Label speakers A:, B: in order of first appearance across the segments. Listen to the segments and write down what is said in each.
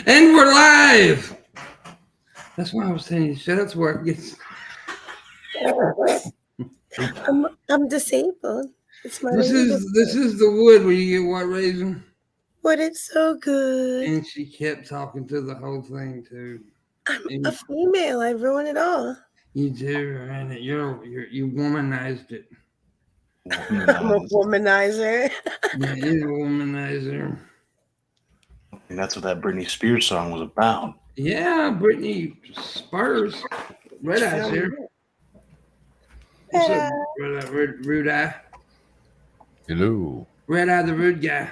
A: And we're live. That's why I was saying you shut up to where it gets.
B: I'm disabled. It's my
A: This is the wood where you get white raisin.
B: But it's so good.
A: And she kept talking through the whole thing too.
B: I'm a female. I ruin it all.
A: You do, and you womanized it.
B: I'm a womanizer.
A: Yeah, you're a womanizer.
C: And that's what that Britney Spears song was about.
A: Yeah, Britney Spears. Red Eye's here. What's up, Red Eye, Rude Eye?
D: Hello.
A: Red Eye, the rude guy.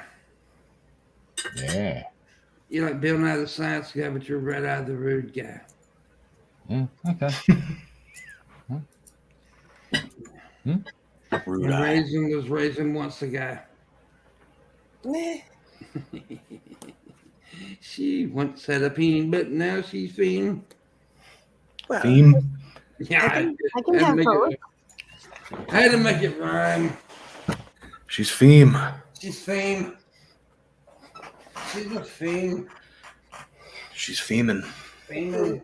D: Yeah.
A: You're like Bill Nye the Science Guy, but you're Red Eye, the rude guy.
D: Okay.
C: Rude
A: And
C: Eye.
A: Raisin was Raisin once the guy. She once had a peen, but now she's fiend.
B: Well,
C: Theme?
A: Yeah,
B: I can have both.
A: I had to make it rhyme.
C: She's Theme.
A: She's fiend. She's a fiend.
C: She's Feemin'.
A: Fiend.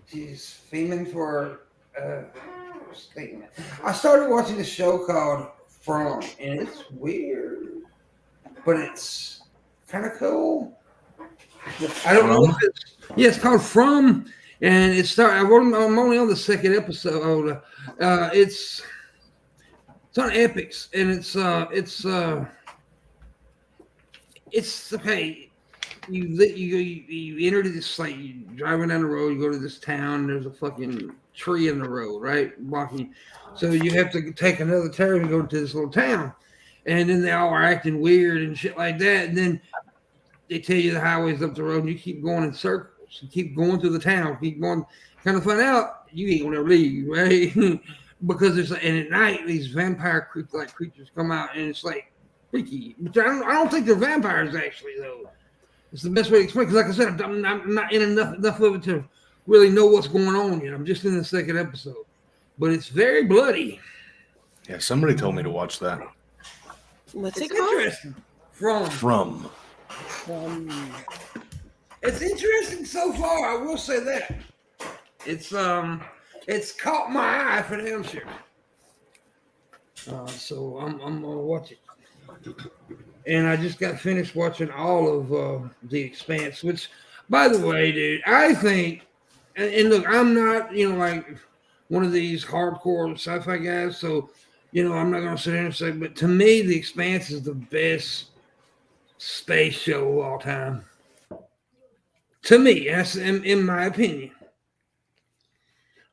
A: She's fiending for statement. I started watching a show called From, and it's weird, but it's kind of cool. I don't know if it's called From, and I'm only on the second episode. It's on Epics, and it's okay. You enter this, like, you driving down the road, you go to this town, there's a fucking tree in the road, right? Blocking. So you have to take another turn and go to this little town. And then they all are acting weird and shit like that. And then they tell you the highway's up the road, and you keep going in circles. You keep going through the town, keep going, kind of find out you ain't gonna leave, right? Because and at night these vampire like creatures come out, and it's like freaky. But I don't think they're vampires actually, though. It's the best way to explain, because like I said, I'm not in enough of it to really know what's going on yet. I'm just in the second episode, but it's very bloody.
C: Yeah, somebody told me to watch that.
B: What's
A: It's
B: it called?
A: interesting. From. It's interesting so far. I will say that. It's caught my eye for damn sure. So I'm gonna watch it. And I just got finished watching all of The Expanse, which, by the way, dude, I think, and look, I'm not, like one of these hardcore sci-fi guys, so, I'm not going to sit here and say, but to me, The Expanse is the best space show of all time. To me, that's in my opinion.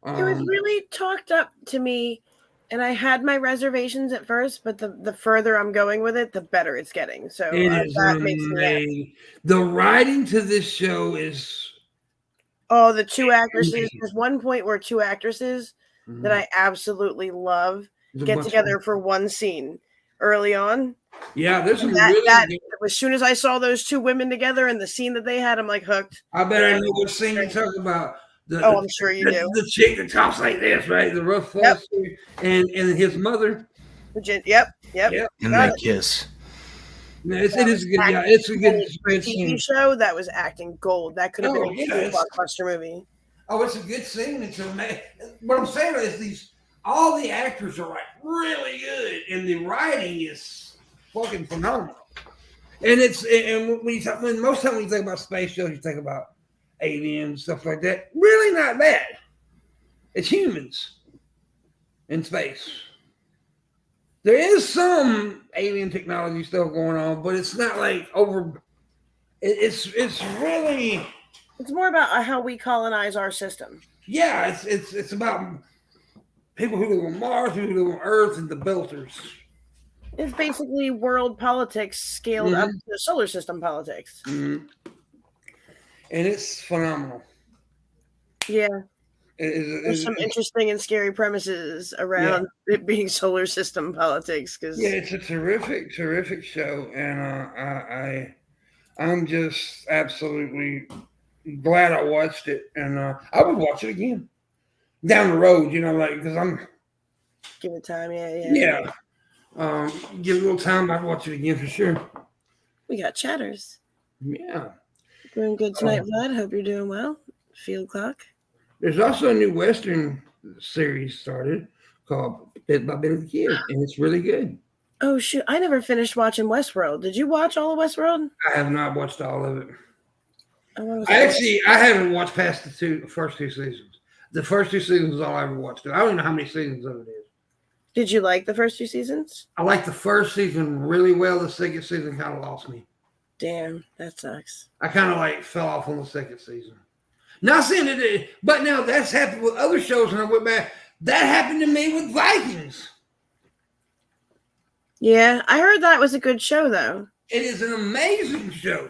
B: It was really talked up to me, and I had my reservations at first, but the further I'm going with it, the better it's getting. So that makes me happy.
A: The writing to this show is...
B: Oh, the two actresses. There's one point where two actresses that I absolutely love get together for one scene early on.
A: Yeah, there's some
B: as soon as I saw those two women together and the scene that they had, I'm like hooked.
A: I bet I know what scene you're talking about.
B: I'm sure you do.
A: The chick that talks like this, right? The rough voice, and his mother.
B: Yep.
C: And that kiss.
A: Yeah, it is good. Yeah, it's a good
B: TV show that was acting gold. That could have been a blockbuster movie.
A: Oh, it's a good scene. It's amazing. What I'm saying is all the actors are like really good, and the writing is fucking phenomenal. And when most time when you think about space shows, you think about aliens, stuff like that. Really not bad. It's humans in space. There is some alien technology stuff going on, but it's not like over. It's really.
B: It's more about how we colonize our system.
A: Yeah, it's about people who live on Mars, who live on Earth, and the Belters.
B: It's basically world politics scaled up to solar system politics.
A: Mm-hmm. And it's phenomenal.
B: Yeah. There's some interesting and scary premises around it being solar system politics.
A: It's a terrific show, and I'm just absolutely glad I watched it, and I would watch it again down the road. Because I'm
B: give it time,
A: give it a little time. I'd watch it again for sure.
B: We got chatters.
A: Yeah.
B: Doing good tonight, Vlad. Hope you're doing well. Field clock.
A: There's also a new Western series started called Bit by Bit of the Kid, and it's really good.
B: Oh shoot! I never finished watching Westworld. Did you watch all of Westworld?
A: I have not watched all of it.
B: I
A: haven't watched past the first two seasons. The first two seasons is all I ever watched. I don't even know how many seasons of it is.
B: Did you like the first 2 seasons?
A: I liked the first season really well. The second season kind of lost me.
B: Damn, that sucks.
A: I kind of fell off on the second season. Not saying it, but now that's happened with other shows, and I went back. That happened to me with Vikings.
B: Yeah, I heard that was a good show, though.
A: It is an amazing show,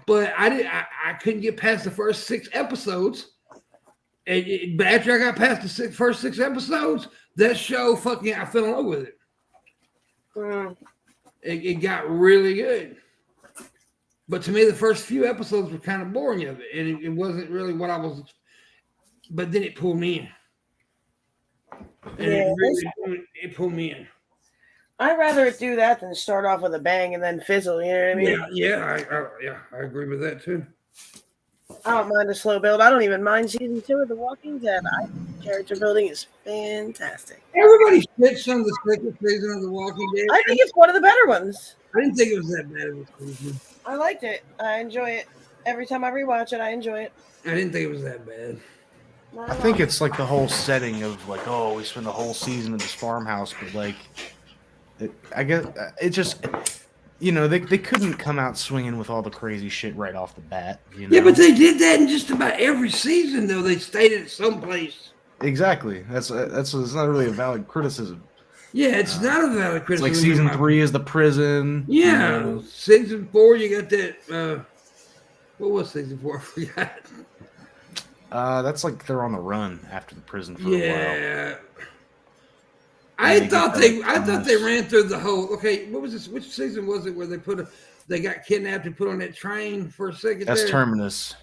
A: but I couldn't get past the first 6 episodes. But after I got past the first 6 episodes, that show I fell in love with it. It got really good. But to me, the first few episodes were kind of boring of it, and it wasn't really what I was. But then it pulled me in, and it pulled me in.
B: I'd rather it do that than start off with a bang and then fizzle. You know what I mean?
A: Yeah, I agree with that too.
B: I don't mind a slow build. I don't even mind season 2 of The Walking Dead. Character building is fantastic.
A: Everybody shits on the second season of The Walking Dead.
B: I think it's one of the better ones.
A: I didn't think it was that bad of a season.
B: I liked it. I enjoy it. Every time I rewatch it, I enjoy it.
A: I didn't think it was that bad.
C: I think it's like the whole setting of we spend the whole season in this farmhouse, but I guess it just, they couldn't come out swinging with all the crazy shit right off the bat.
A: Yeah, but they did that in just about every season, though. They stayed at some place.
C: Exactly. That's it's not really a valid criticism.
A: Yeah, it's not a valid criticism.
C: It's like season 3 is the prison.
A: Yeah, season 4 you got that. What was season 4? I forgot.
C: That's like they're on the run after the prison for a while.
A: Yeah. I thought they ran through the whole. Okay, what was this? Which season was it where they got kidnapped and put on that train for a second?
C: That's Terminus.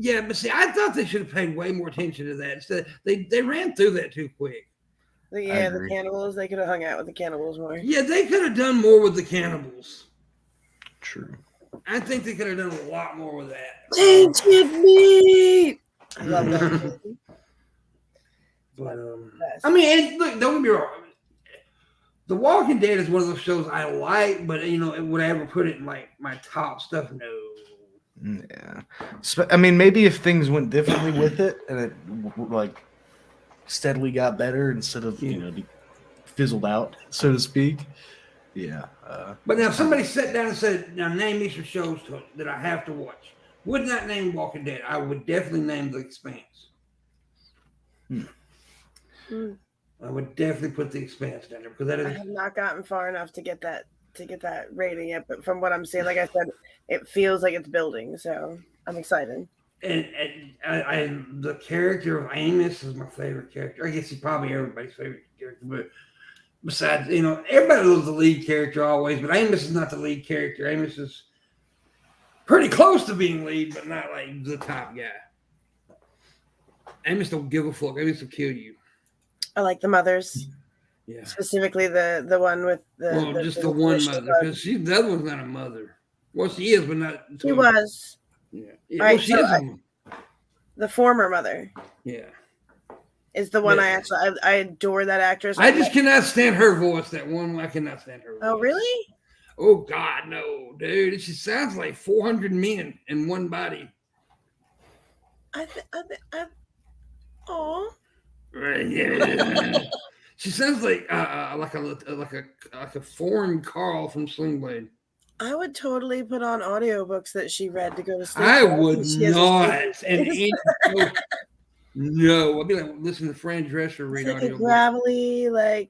A: Yeah, but see, I thought they should have paid way more attention to that. Instead, they ran through that too quick.
B: The cannibals. They could have hung out with the cannibals more.
A: Yeah, they could have done more with the cannibals.
C: True.
A: I think they could have done a lot more with that.
B: Ancient meat. I love that.
A: But I mean, look, don't get me wrong. The Walking Dead is one of those shows I like, but would I ever put it in my top stuff? No.
C: Yeah. I mean, maybe if things went differently with it and it steadily got better instead of fizzled out, so to speak. Yeah.
A: But now if somebody sat down and said, "Now name me some shows that I have to watch," would not name Walking Dead. I would definitely name The Expanse. I would definitely put The Expanse down there because
B: I have not gotten far enough to get that rating yet. But from what I'm seeing, like I said, it feels like it's building. So I'm excited.
A: And the character of Amos is my favorite character. I guess he's probably everybody's favorite character, but besides, everybody loves the lead character always, but Amos is not the lead character. Amos is pretty close to being lead, but not like the top guy. Amos don't give a fuck. Amos will kill you.
B: I like the mothers.
A: Yeah.
B: Specifically the one with
A: the one mother, because the other one's not a mother. Well, she is, but not.
B: She was.
A: Yeah.
B: Right,
A: she is.
B: The former mother.
A: Yeah.
B: Is the one I adore that actress.
A: I just cannot stand her voice. That one, I cannot stand her voice.
B: Oh, really?
A: Oh, God, no, dude. She sounds like 400 men in one body.
B: Oh.
A: She sounds like a foreign Carl from Sling Blade.
B: I would totally put on audiobooks that she read to go to sleep.
A: I would not. No, I'd be like, listen to Fran Drescher read
B: like
A: audio.
B: Gravelly,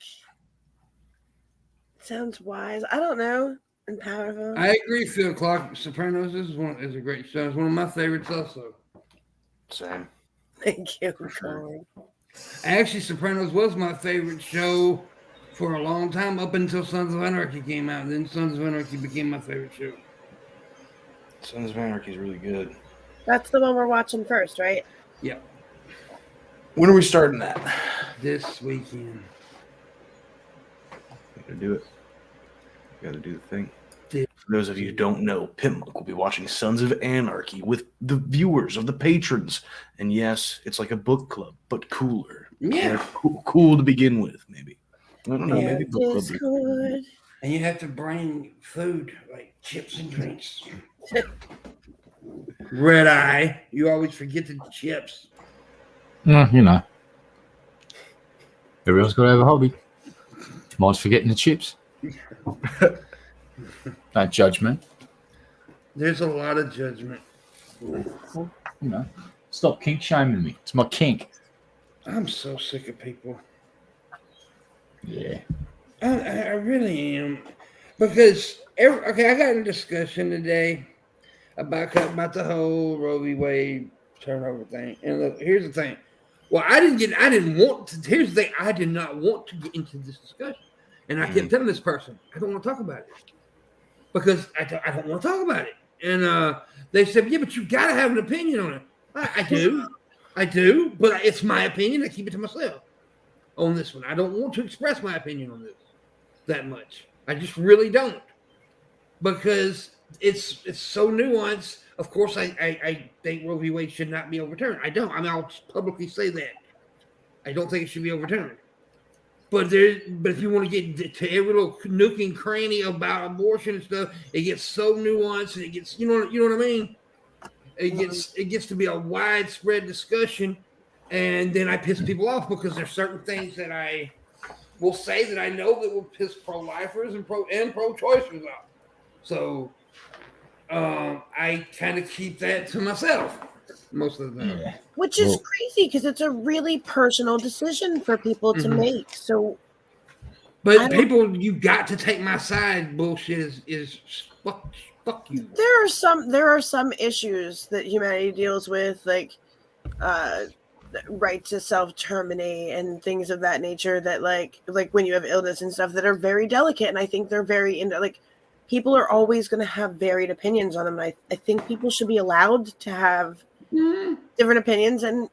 B: sounds wise. I don't know, and powerful.
A: I agree, Phil Clark. Sopranos is a great show. It's one of my favorites, also.
C: Same.
B: Thank you, Colin.
A: Actually, Sopranos was my favorite show for a long time, up until Sons of Anarchy came out. Then Sons of Anarchy became my favorite show.
C: Sons of Anarchy is really good.
B: That's the one we're watching first, right?
A: Yep.
C: When are we starting that?
A: This weekend.
C: Gotta do it. Gotta do the thing. For those of you who don't know, PIMPMUNK will be watching Sons of Anarchy with the viewers of the patrons. And yes, it's like a book club, but cooler.
A: Yeah.
C: Cool to begin with, maybe. I don't know,
A: Yeah,
C: maybe book club.
B: Discord.
A: And you have to bring food like chips and drinks. Red eye. You always forget the chips.
D: You know. Everyone's got to have a hobby. Mine's forgetting the chips. No judgment.
A: There's a lot of judgment.
D: You know, stop kink shaming me. It's my kink.
A: I'm so sick of people.
D: Yeah.
A: I really am. Because, I got in a discussion today about the whole Roe v. Wade turnover thing. And look, here's the thing. Well, I didn't want to. Here's the thing. I did not want to get into this discussion. And I kept telling this person, I don't want to talk about it. Because I don't want to talk about it. And they said, yeah, but you got to have an opinion on it. I do. But it's my opinion. I keep it to myself on this one. I don't want to express my opinion on this that much. I just really don't. Because it's so nuanced. Of course, I think Roe v. Wade should not be overturned. I don't. I mean, I'll publicly say that. I don't think it should be overturned. But if you want to get to every little nook and cranny about abortion and stuff, it gets so nuanced, and it gets you know what I mean. It gets to be a widespread discussion, and then I piss people off because there's certain things that I will say that I know that will piss pro-lifers and pro-choicers off. So I kind of keep that to myself most of the time.
D: Yeah.
B: Which is crazy because it's a really personal decision for people to make. So,
A: but people, you got to take my side. Bullshit is fuck you.
B: There are some issues that humanity deals with, like right to self-terminate and things of that nature. That like when you have illness and stuff that are very delicate, and I think they're very like. People are always going to have varied opinions on them. I think people should be allowed to have different opinions. And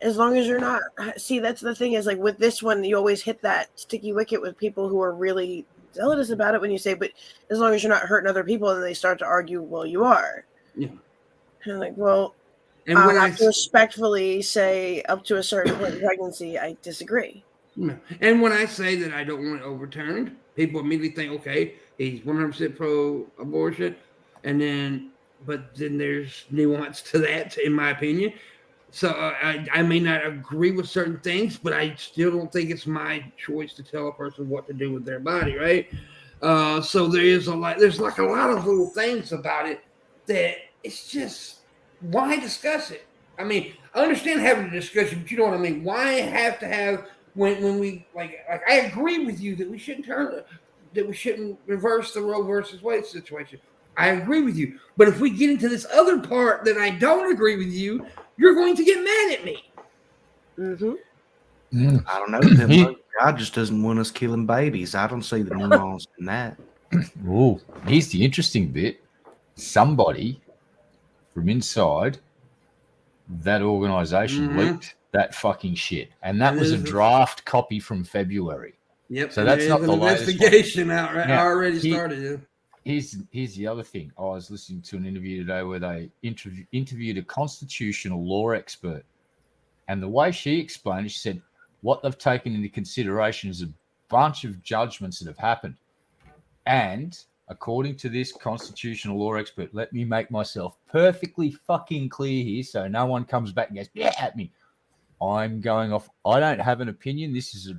B: as long as you're not, see, that's the thing is like with this one, you always hit that sticky wicket with people who are really zealous about it when you say, but as long as you're not hurting other people, and then they start to argue, well, you are. Yeah. And I'm like, well,
A: and
B: I have to respectfully say up to a certain point in pregnancy, I disagree.
A: And when I say that I don't want it overturned, people immediately think, okay, he's 100% pro-abortion, but then there's nuance to that, in my opinion. So I may not agree with certain things, but I still don't think it's my choice to tell a person what to do with their body, right? So there's like a lot of little things about it that it's just, why discuss it? I mean, I understand having a discussion, but you know what I mean? Why have to have when we like I agree with you that we shouldn't reverse the Roe versus Wade situation. I agree with you. But if we get into this other part that I don't agree with you, you're going to get mad at me.
C: I don't know. God just doesn't want us killing babies. I don't see the nuance in that.
D: Oh, here's the interesting bit. Somebody from inside that organization leaked that fucking shit. And that was a draft copy from February.
A: Yep.
D: So that's not the
A: investigation out right. Now, already started.
D: Here's the other thing. I was listening to an interview today where they interviewed a constitutional law expert, and the way she explained it, she said what they've taken into consideration is a bunch of judgments that have happened, and according to this constitutional law expert, let me make myself perfectly fucking clear here, so no one comes back and goes yeah at me. I'm going off. I don't have an opinion. This is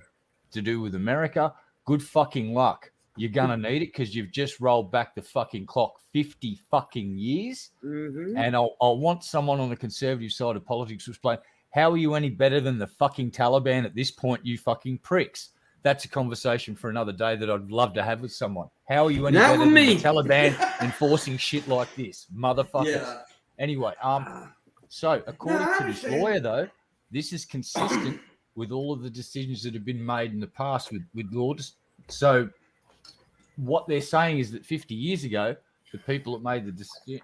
D: to do with America. Good fucking luck. You're going to need it because you've just rolled back the fucking clock 50 fucking years. And I'll want someone on the conservative side of politics to explain, how are you any better than the fucking Taliban at this point, you fucking pricks? That's a conversation for another day that I'd love to have with someone. How are you any better than the Taliban enforcing shit like this? Motherfuckers. Yeah. Anyway, so according to this lawyer, though, this is consistent with all of the decisions that have been made in the past with laws. So what they're saying is that 50 years ago, the people that made the decision,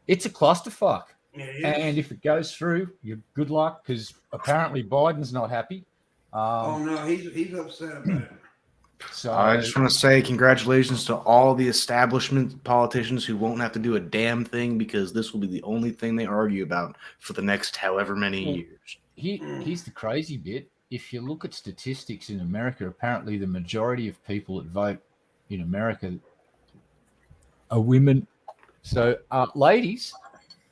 D: it's a clusterfuck. And if it goes through, you're good luck because apparently Biden's not happy.
A: No, he's upset about it.
D: So
C: I just want to say congratulations to all the establishment politicians who won't have to do a damn thing because this will be the only thing they argue about for the next however many years.
D: here's the crazy bit. If you look at statistics in America, apparently the majority of people that vote in America are women. So, ladies,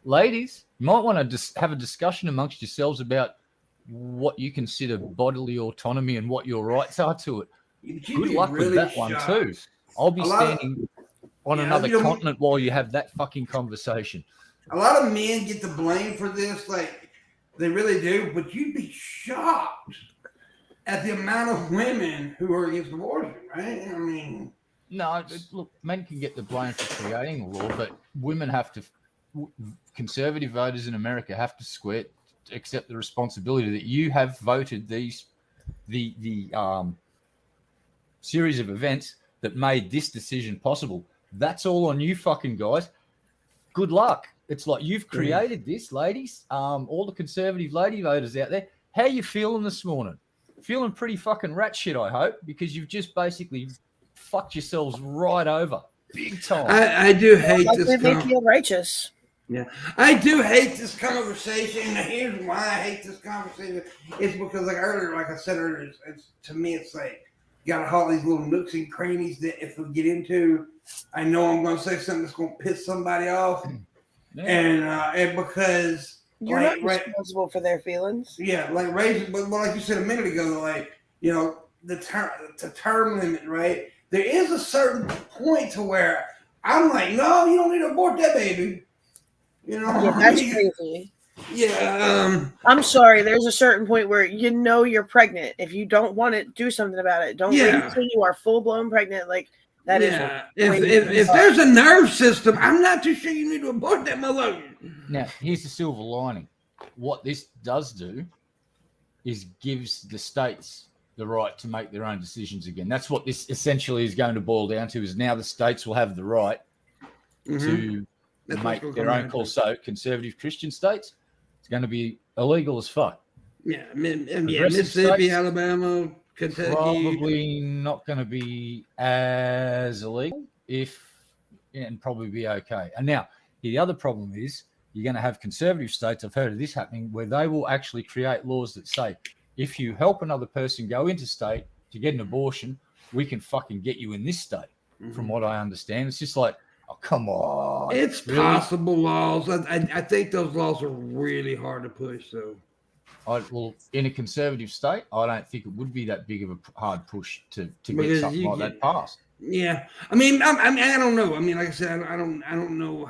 D: you might want to just have a discussion amongst yourselves about what you consider bodily autonomy and what your rights are to it. Good luck with that one too. I'll be standing on another continent while you have that fucking conversation.
A: A lot of men get the blame for this, like they really do, but you'd be shocked at the amount of women who are against abortion, right? I mean,
D: no, look, men can get the blame for creating the law, but women have to. Conservative voters in America have to accept the responsibility that you have voted the series of events that made this decision possible. That's all on you fucking guys. Good luck. It's like you've created this, ladies. All the conservative lady voters out there. How you feeling this morning? Feeling pretty fucking rat shit, I hope, because you've just basically fucked yourselves right over. Big time.
A: I do hate this.
B: They feel righteous.
A: Yeah, I do hate this conversation. And here's why I hate this conversation. It's because, like I said earlier, to me, it's like you got all these little nooks and crannies that if we get into, I know I'm going to say something that's going to piss somebody off, and because
B: you're not responsible for their feelings.
A: Yeah, like raising, but like you said a minute ago, like the term limit, right? There is a certain point to where I'm like, no, you don't need to abort that baby.
B: Yeah, that's crazy.
A: Yeah.
B: I'm sorry. There's a certain point where you're pregnant. If you don't want it, do something about it. Don't wait until you are full blown pregnant. Like that is.
A: If there's a nerve system, I'm not too sure you need to abort that motherfucker.
D: Now, here's the silver lining. What this does do is gives the states the right to make their own decisions again. That's what this essentially is going to boil down to. Is now the states will have the right to make their own call. So conservative Christian states, it's going to be illegal as fuck.
A: Yeah, Mississippi, Alabama, Kentucky.
D: Probably not going to be as illegal and probably be okay. And now, the other problem is you're going to have conservative states, I've heard of this happening, where they will actually create laws that say, if you help another person go interstate to get an abortion, we can fucking get you in this state, from what I understand. It's just like, oh, come on.
A: It's really possible laws. I think those laws are really hard to push, though.
D: Well, in a conservative state, I don't think it would be that big of a hard push to get something like that passed.
A: Yeah, I mean, I don't know. I mean, like I said, I don't know.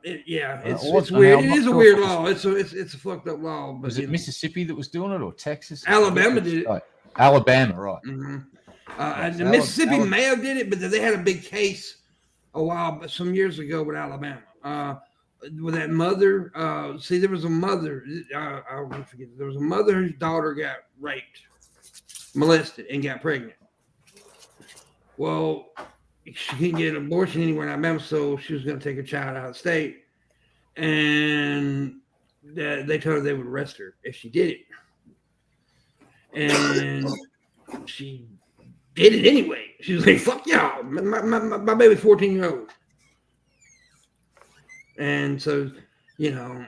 A: It's weird. It is a weird law. It's a fucked up law. But
D: was it Mississippi that was doing it, or Texas?
A: Alabama did it.
D: Alabama, right?
A: The Mississippi may have did it, but they had a big case some years ago with Alabama. With that mother, there was a mother. I'll never forget. There was a mother whose daughter got raped, molested, and got pregnant. Well, she couldn't get an abortion anywhere in Alabama, so she was going to take her child out of state. And they told her they would arrest her if she did it. And she did it anyway. She was like, fuck y'all. My baby's 14-year-old. And so,
D: Yeah.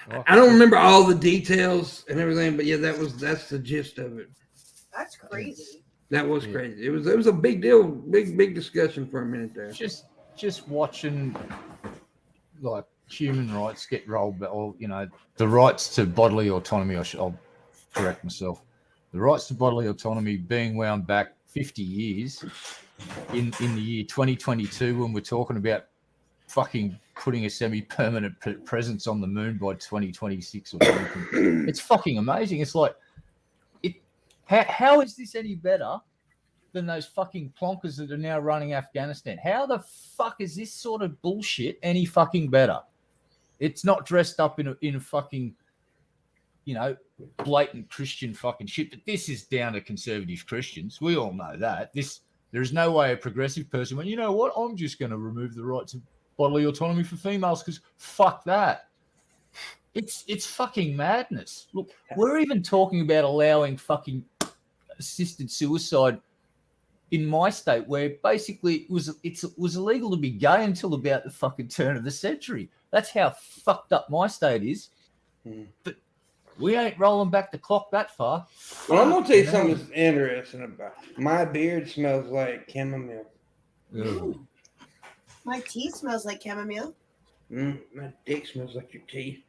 A: Well, I don't remember all the details and everything, but yeah, that's the gist of it.
B: That's crazy.
A: That was crazy. It was a big deal, big discussion for a minute there.
D: Just watching like human rights get rolled, or the rights to bodily autonomy. I'll correct myself. The rights to bodily autonomy being wound back 50 years in the year 2022, when we're talking about fucking putting a semi-permanent presence on the moon by 2026 or something. It's fucking amazing. It's like, how is this any better than those fucking plonkers that are now running Afghanistan? How the fuck is this sort of bullshit any fucking better? It's not dressed up in a fucking, blatant Christian fucking shit, but this is down to conservative Christians. We all know that. There's no way a progressive person went, you know what, I'm just going to remove the right to bodily autonomy for females because fuck that. It's fucking madness. Look, we're even talking about allowing fucking assisted suicide in my state, where basically it was illegal to be gay until about the fucking turn of the century. That's how fucked up my state is. But we ain't rolling back the clock that far.
A: Well, I'm gonna tell you something that's interesting about my beard smells like chamomile.
D: Ugh.
B: My tea smells like chamomile.
A: My dick smells like your tea.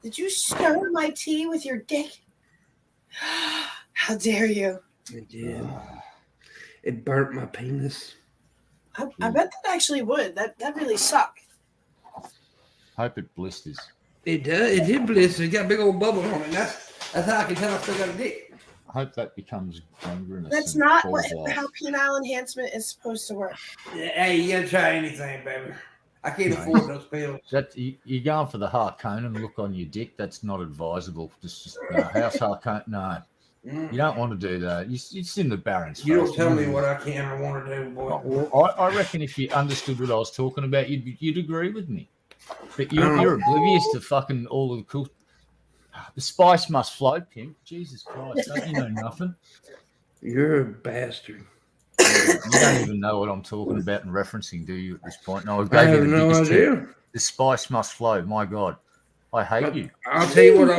B: Did you stir my tea with your dick? How dare you?
A: It did. It burnt my penis.
B: I bet that actually would. That really suck.
D: Hope it blisters.
A: It does. It did blister. It got big old bubbles on it. That's how I can tell I still got a dick.
D: I hope that becomes gangrenous.
B: That's
D: and
B: not
D: falls off.
B: how penile enhancement is supposed to work.
A: Hey, you gotta try anything, baby. I can't afford those pills.
D: You're going for the Harkonnen look on your dick. That's not advisable. Just no, House Harkonnen. No, you don't want to do that. It's in the Baron's
A: You
D: face.
A: don't tell me what I can or want to do, boy.
D: Well, I reckon if you understood what I was talking about, you'd agree with me. But you're oblivious to fucking all of the cool. The spice must flow, Pimp. Jesus Christ, don't you know nothing?
A: You're a bastard.
D: You don't even know what I'm talking about and referencing, do you, at this point? No,
A: I have no idea.
D: The spice must flow. My God, I hate you.
A: I'll tell you what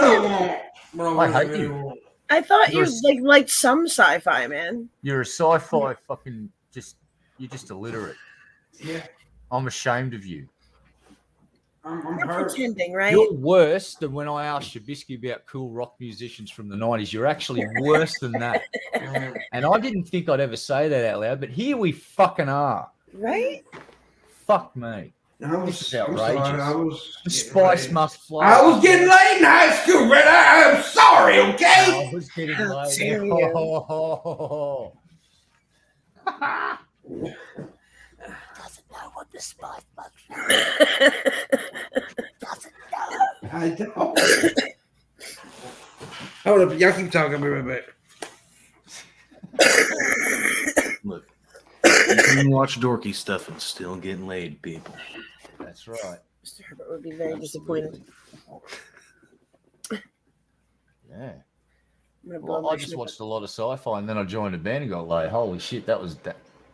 A: I want.
D: I hate you.
B: I thought you liked some sci-fi, man.
D: You're a sci-fi fucking you're just illiterate.
A: Yeah.
D: I'm ashamed of you.
A: I'm
B: You're
A: hurt.
B: pretending, right?
D: You're worse than when I asked Shabisky about cool rock musicians from the 90s. You're actually worse than that. And I didn't think I'd ever say that out loud, but here we fucking are.
B: Right?
D: Fuck me.
A: This
D: is outrageous. The
A: getting
D: spice
A: laid.
D: must flow.
A: I was getting laid in high school, brother. I'm sorry, okay?
D: I was getting
B: How
D: laid.
B: dare you.
D: Doesn't know what the spice must
A: I don't. Hold up, y'all keep talking. I'll be right back.
C: Look, you can watch dorky stuff and still get laid, people.
D: That's right.
B: Mr. Herbert would be very disappointed.
D: Yeah.
B: I'm gonna blow
D: Well, I
B: my
D: just
B: shit.
D: watched a lot of sci-fi, and then I joined a band and got laid. Holy shit, that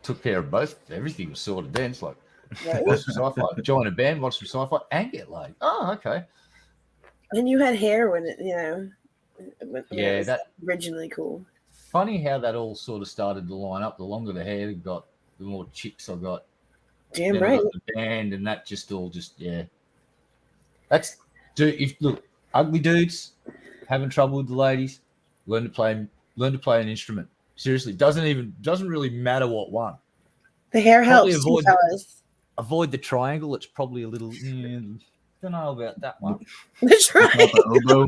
D: took care of both. Everything was sorted then. It's like,
B: Right?
D: watch some sci-fi, join a band, watch some sci-fi, and get laid. Oh, okay.
B: And you had hair when it, when
D: Yeah,
B: it was
D: that
B: originally cool.
D: funny how that all sort of started to line up. The longer the hair got, the more chicks I got.
B: Damn
D: Then I
B: right.
D: got the band, and that just yeah. That's look, ugly dudes having trouble with the ladies. Learn to play an instrument. Seriously, doesn't really matter what one.
B: The hair
D: Probably
B: helps,
D: avoid-
B: fellas.
D: Avoid the triangle. It's probably a little. Don't know about that one.
B: That's right.
C: The oboe.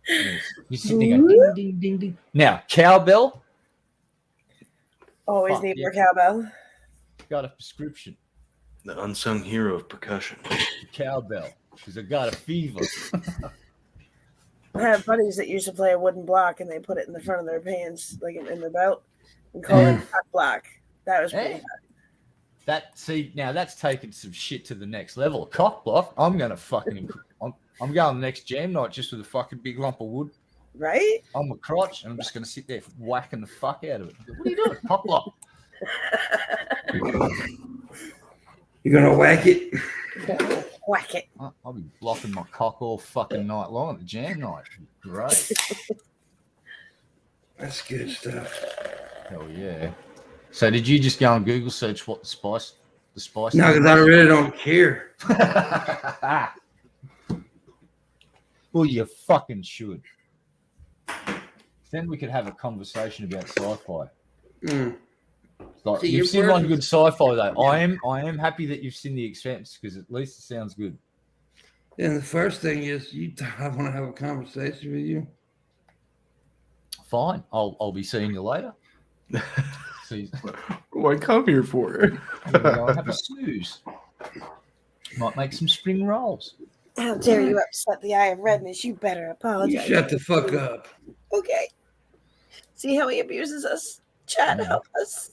D: Yes. You're sitting there going, ding, ding, ding, ding. Now, cowbell.
B: Always
D: Fuck,
B: need
D: yeah.
B: more cowbell.
D: Got a prescription.
C: The unsung hero of percussion.
D: Cowbell. Because I got a fever.
B: I have buddies that used to play a wooden block and they put it in the front of their pants, like in their belt, and call it a cock block. That was pretty
D: Hey. Now that's taking some shit to the next level. A cock block. I'm going to fucking. I'm going the next jam night just with a fucking big lump of wood.
B: right?
D: On my crotch, and I'm just going to sit there whacking the fuck out of it. What are you doing? Cock block.
A: You're gonna whack it?
B: Whack it.
D: I'll be blocking my cock all fucking night long at the jam night. Great.
A: That's good stuff.
D: Hell yeah. So did you just go and Google search what the spice?
A: No, because I really don't care.
D: Well, you fucking should. Then we could have a conversation about sci-fi. Like,
A: See,
D: you've
A: you're
D: seen one
A: perfect.
D: good sci-fi though. I am happy that you've seen The Expanse because at least it sounds good.
A: And the first thing is, I want to have a conversation with you.
D: Fine, I'll be seeing you later. See,
C: What I come here for?
D: I'm gonna go and have a snooze. Might make some spring rolls.
B: How dare you upset the eye of redness? You better
A: You
B: apologize.
A: shut the fuck up.
B: Okay. See how he abuses us? Chad, help us.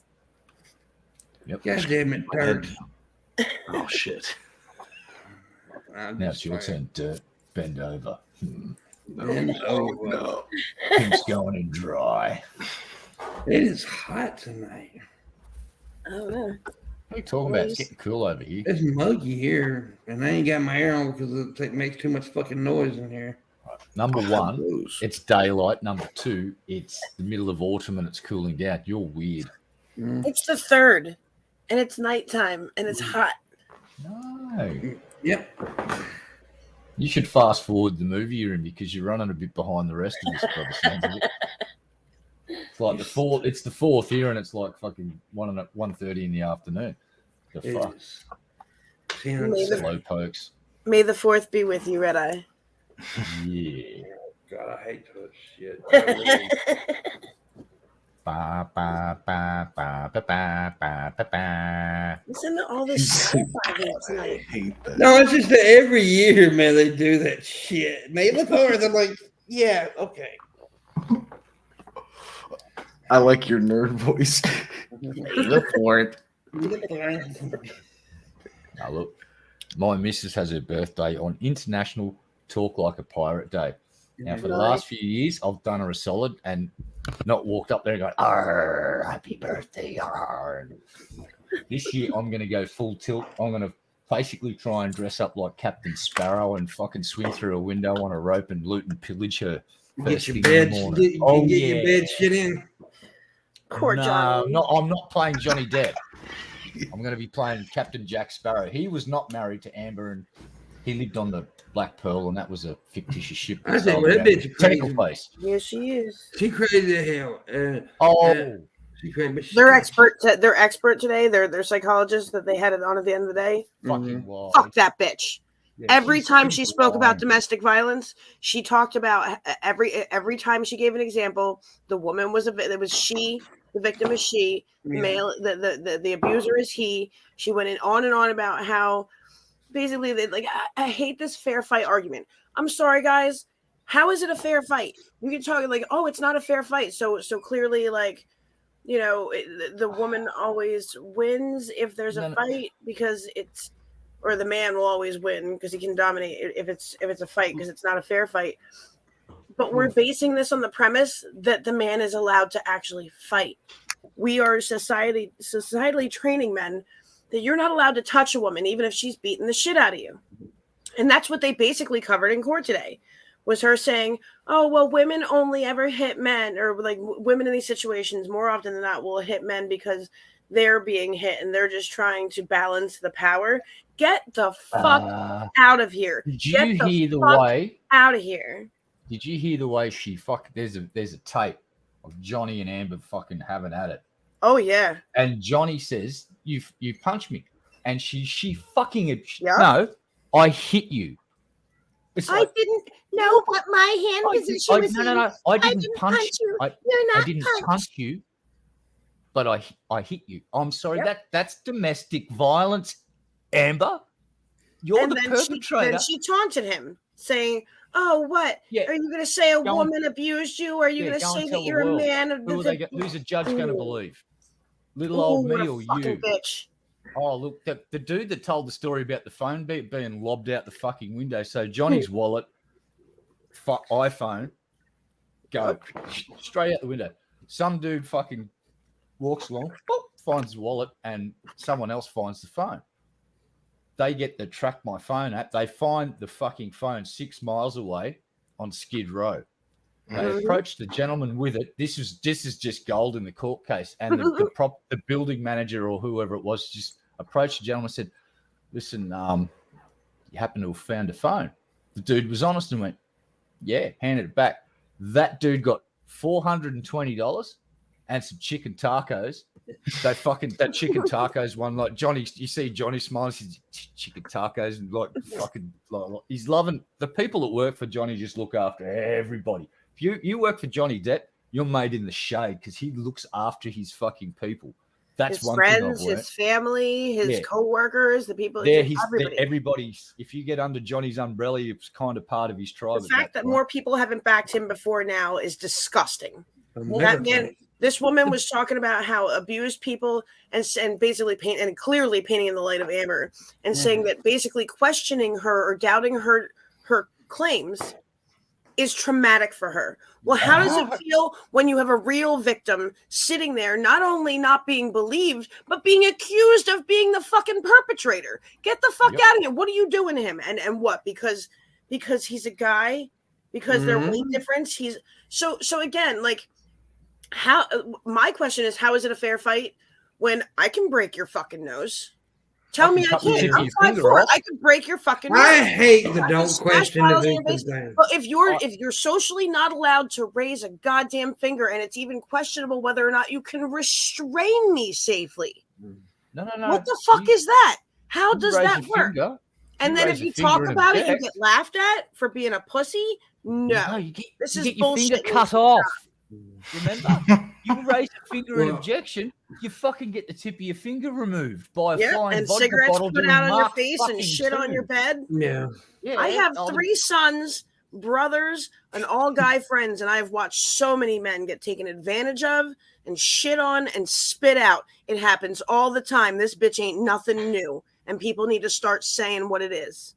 D: Yep.
A: God damn it, Dirt.
C: Oh shit.
D: Now it's your turn, Dirt. Bend over.
C: No.
D: Pimp's going in dry.
A: It is hot tonight.
B: I don't know.
D: What are you talking about? It's getting cool over here.
A: It's muggy here, and I ain't got my air on because it makes too much fucking noise in here.
D: Number one,
C: Blues.
D: it's daylight. Number two, it's the middle of autumn and it's cooling down. You're weird.
B: It's the 3rd, and it's nighttime, and it's hot.
D: No.
A: Yep.
D: You should fast forward the movie you're in because you're running a bit behind the rest of us, by the sounds of it. It's like it's the 4th here, and it's like fucking 1:30 in the afternoon. The
A: It
D: fuck?
A: is. May
D: Slow pokes.
B: May the 4th be with you, Red Eye.
D: Yeah.
A: God, I hate that shit.
D: Ba, ba, ba, ba, ba, ba, ba, ba, ba.
B: Listen to all this stuff I hate
C: I
B: tonight.
C: hate that.
A: No, it's just that every year, man, they do that shit. May the 4th, I'm like, yeah, okay.
C: I like your nerd voice. Look for it.
D: Now look, my missus has her birthday on International Talk Like a Pirate Day. Now, for the last few years, I've done her a solid and not walked up there and gone, "Arr, happy birthday, arr." This year, I'm going to go full tilt. I'm going to basically try and dress up like Captain Sparrow and fucking swing through a window on a rope and loot and pillage her.
A: Get your
D: thing in
A: bed,
D: the morning.
A: get your bed shit in.
B: Poor Johnny.
D: No, I'm not playing Johnny Depp. I'm going to be playing Captain Jack Sparrow. He was not married to Amber, and he lived on the Black Pearl, and that was a fictitious ship.
A: I think that bitch is
D: technical
A: crazy.
D: place.
B: Yes, she is.
A: She crazy as hell. She crazy. But
B: They're expert. They're expert today. They're psychologists that they had it on at the end of the day.
D: Fucking wild.
B: Fuck that bitch.
D: Yeah,
B: Every time she
D: she's
B: spoke about
D: wild.
B: domestic violence, she talked about every time she gave an example. The woman was it was she. The victim is she. The
A: Yeah.
B: male. The abuser is he. She went on and on about how basically they like. I hate this fair fight argument. I'm sorry, guys. How is it a fair fight? You can talk like, oh, it's not a fair fight. So clearly, like, you know, the woman always wins if there's a fight because it's, or the man will always win because he can dominate if it's a fight because it's not a fair fight. But we're basing this on the premise that the man is allowed to actually fight. We are societally training men that you're not allowed to touch a woman even if she's beating the shit out of you. And that's what they basically covered in court today. Was her saying, oh, well, women only ever hit men, or like women in these situations more often than not will hit men because they're being hit and they're just trying to balance the power. Get the fuck out of here.
D: Did you hear the way?
B: Out of here.
D: Did you hear the way she fucking? There's a tape of Johnny and Amber fucking having at it.
B: Oh yeah.
D: And Johnny says, "You punched me," and she fucking
B: Yeah.
D: no, I hit you. It's
B: I
D: like,
B: didn't know what my hand position was in.
D: no. I didn't punch you.
B: You're not
D: I didn't punch you, but I hit you. I'm sorry.
B: Yep.
D: That's domestic violence, Amber. You're
B: And
D: the
B: then
D: perpetrator.
B: then she taunted him, saying, "Oh, what?
D: Yeah.
B: Are you going to say a
D: Go
B: woman abused you? Or are you going to
D: go
B: say
D: and
B: that
D: tell the
B: you're a
D: world.
B: man?"
D: Who's a judge going to believe? Little
B: Ooh,
D: old
B: what
D: me
B: a
D: or
B: fucking
D: you?
B: bitch.
D: Oh, look, the dude that told the story about the phone being lobbed out the fucking window. So Johnny's wallet, iPhone, go straight out the window. Some dude fucking walks along, boop, finds his wallet, and someone else finds the phone. They get the Track My Phone app. They find the fucking phone 6 miles away on Skid Row. They approached the gentleman with it. This is just gold in the court case. And the building manager or whoever it was just approached the gentleman and said, "Listen, you happen to have found a phone." The dude was honest and went, "Yeah," handed it back. That dude got $420 and some chicken tacos. That chicken tacos one, like Johnny, you see Johnny smiling, says chicken tacos, and like fucking like, he's loving the people that work for Johnny. Just look after everybody. If you work for Johnny Depp, you're made in the shade because he looks after his fucking people. That's
B: His
D: one
B: friends,
D: thing I've
B: his family, his co-workers, the people.
D: Everybody. If you get under Johnny's umbrella, it's kind of part of his tribe.
B: The fact that more people haven't backed him before now is disgusting.
A: That man,
B: this woman was talking about how abused people and basically clearly painting in the light of Amber and saying that basically questioning her or doubting her claims is traumatic for her. Well, how does it feel when you have a real victim sitting there, not only not being believed, but being accused of being the fucking perpetrator? Get the fuck out of here. What are you doing to him? And what? Because he's a guy? Because their weight difference? He's so again, like, how, my question is, how is it a fair fight when I can break your fucking nose? Tell me I can't. I'm 5'4". I could break your fucking nose.
A: I hate the don't question the victim thing.
B: But if you're socially not allowed to raise a goddamn finger, and it's even questionable whether or not you can restrain me safely.
D: No.
B: What the fuck is that? How does that work? And then if you talk about it, you get laughed at for being a pussy. No, this is bullshit.
E: Your finger cut off. Remember, you raise a finger in objection, you fucking get the tip of your finger removed by a flying
B: and
E: vodka
B: cigarettes
E: bottle
B: put out on your face and shit on your bed.
A: Yeah.
B: I have 3 sons, brothers, and all guy friends, and I've watched so many men get taken advantage of and shit on and spit out. It happens all the time. This bitch ain't nothing new, and people need to start saying what it is.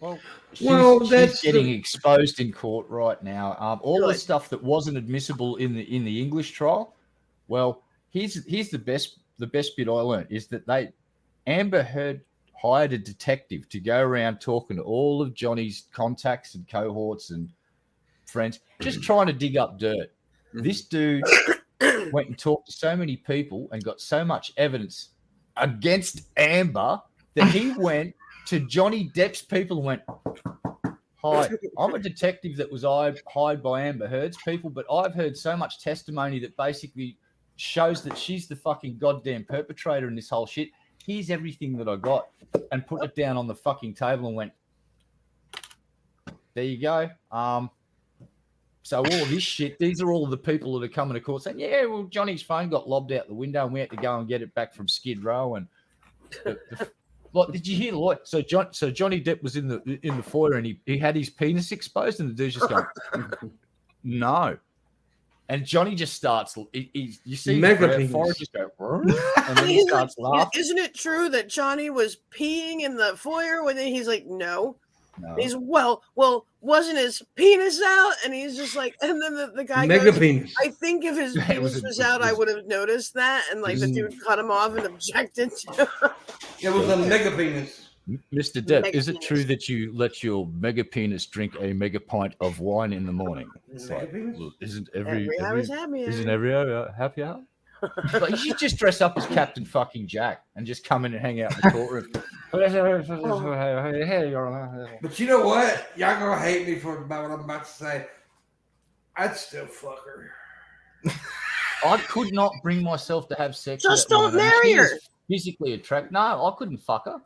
D: Well, she's getting exposed in court right now. All the stuff that wasn't admissible in the English trial. Well, here's the best bit I learned is that Amber Heard hired a detective to go around talking to all of Johnny's contacts and cohorts and friends, just trying to dig up dirt. This dude went and talked to so many people and got so much evidence against Amber that he went to Johnny Depp's people and went, "Hi, I'm a detective that was hired by Amber Heard's people, but I've heard so much testimony that basically shows that she's the fucking goddamn perpetrator in this whole shit. Here's everything that I got," and put it down on the fucking table and went, "There you go." So all of this shit, these are all the people that are coming to court saying, "Yeah, well, Johnny's phone got lobbed out the window and we had to go and get it back from Skid Row." And like, did you hear the lawyer? So Johnny Depp was in the foyer and he had his penis exposed, and the dude's just going, "No." And Johnny just starts. You see his forehead just go, and then he starts laughing.
B: Isn't it true that Johnny was peeing in the foyer when he's like, "No." He's well, wasn't his penis out? And he's just like, and then the guy goes,
A: penis.
B: "I think if his penis was out, I would have noticed that." And like the dude cut him off and objected to.
A: It was a mega penis.
D: Mr. Depp, is it true that you let your mega penis drink a mega pint of wine in the morning? It's like, well, isn't every hour happy hour? Like, you should just dress up as Captain fucking Jack and just come in and hang out in the courtroom.
A: But you know what? Y'all gonna hate me for about what I'm about to say. I'd still fuck her.
D: I could not bring myself to have sex.
B: Just don't marry her.
D: Physically attracted. No, I couldn't fuck her.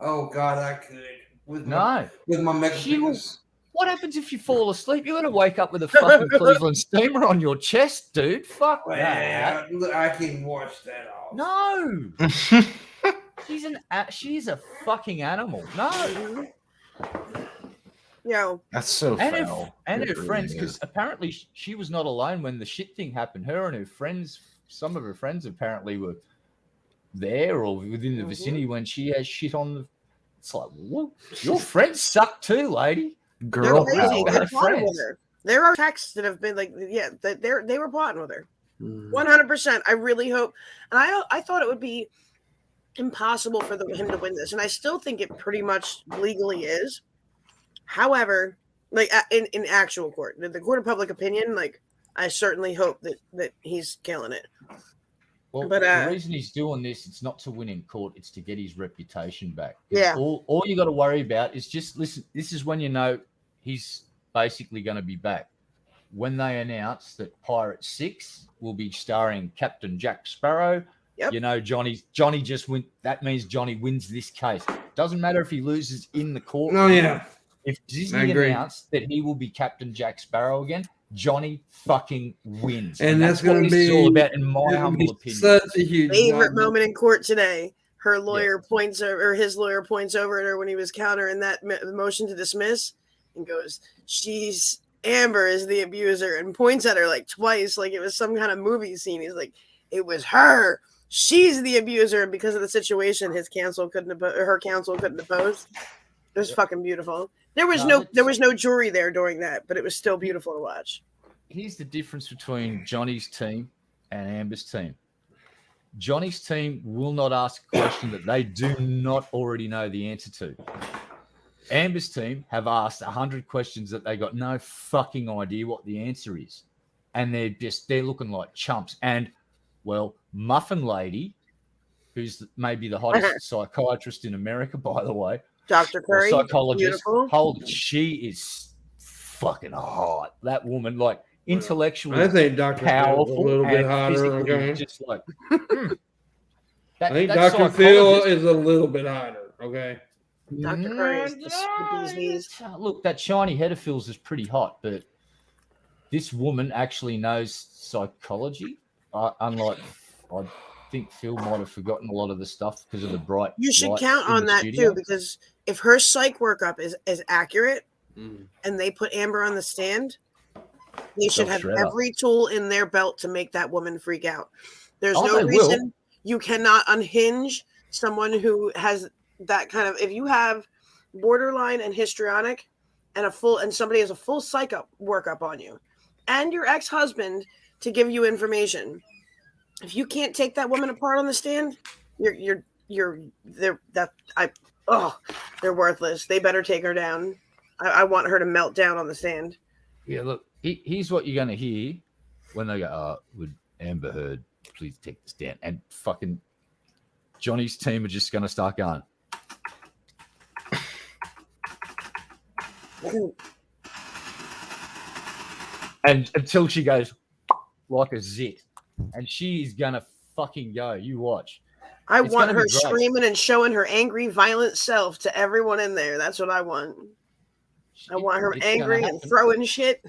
A: Oh God, I could. With
D: my
A: mega penis.
D: What happens if you fall asleep? You're gonna wake up with a fucking Cleveland steamer on your chest, dude. Fuck that.
A: Yeah, I can watch that off.
D: No. She's a fucking animal. No.
B: Yo.
C: That's so foul.
D: And her friends, because apparently she was not alone when the shit thing happened. Her and her friends, some of her friends apparently were there or within the vicinity when she has shit on the. It's like, what? Your friends suck too, lady.
C: Girl,
B: there are texts that have been like, they were plotting with her. 100%. I really hope, and I thought it would be impossible for him to win this, and I still think it pretty much legally is. However, like in actual court, the court of public opinion, like I certainly hope that he's killing it.
D: Well, but the reason he's doing this, it's not to win in court, it's to get his reputation back.
B: Yeah.
D: All you got to worry about is just listen. This is when you know he's basically going to be back. When they announce that Pirate 6 will be starring Captain Jack Sparrow, you know Johnny just win. That means Johnny wins this case. Doesn't matter if he loses in the court.
A: Oh yeah.
D: If Disney announced that he will be Captain Jack Sparrow again, Johnny fucking wins.
A: And that's going to be
D: all about, in my humble opinion.
A: Such a huge
B: favorite moment in court today. Her lawyer points over, or his lawyer points over at her when he was countering that motion to dismiss and goes, Amber is the abuser, and points at her like twice, like it was some kind of movie scene. He's like, it was her. She's the abuser. And because of the situation, her counsel couldn't oppose. It was fucking beautiful. There was
D: No,
B: there was no jury there during that, but it was still beautiful to watch.
D: Here's the difference between Johnny's team and Amber's team. Johnny's team will not ask a question that they do not already know the answer to. Amber's team have asked 100 questions that they got no fucking idea what the answer is. And they're looking like chumps. And, well, Muffin Lady, who's maybe the hottest psychiatrist in America, by the way.
B: Dr. Curry,
D: psychologist.
B: beautiful.
D: Holy, she is fucking hot. That woman, like, intellectually
A: I think Dr.
D: powerful,
A: Phil's a little bit
D: and
A: hotter.
D: physically
A: Okay.
D: just like.
A: I think Dr. Phil is a little bit hotter. Okay.
B: Dr. Curry is the bee's knees.
D: Look, that shiny head of Phil's is pretty hot, but this woman actually knows psychology. Unlike, I think Phil might have forgotten a lot of the stuff because of the bright.
B: You should
D: lights
B: count
D: in
B: on
D: the
B: that
D: studio.
B: too, because if her psych workup is accurate and they put Amber on the stand, they should
D: They'll
B: have
D: shred her.
B: every tool in their belt to make that woman freak out. There's
D: Oh,
B: no
D: they will.
B: reason you cannot unhinge someone who has that kind of. If you have borderline and histrionic, and somebody has a full psych workup on you, and your ex-husband to give you information, if you can't take that woman apart on the stand, they're worthless. They better take her down. I want her to melt down on the stand.
D: Yeah, look, here's what you're going to hear when they go, would Amber Heard please take this down? And fucking Johnny's team are just going to start going. And until she goes like a zit. And she's going to fucking go. You watch.
B: I
D: It's
B: want
D: gonna
B: her
D: be great.
B: screaming and showing her angry, violent self to everyone in there. That's what I want. I want her
D: It's gonna
B: angry and
D: happen.
B: throwing shit.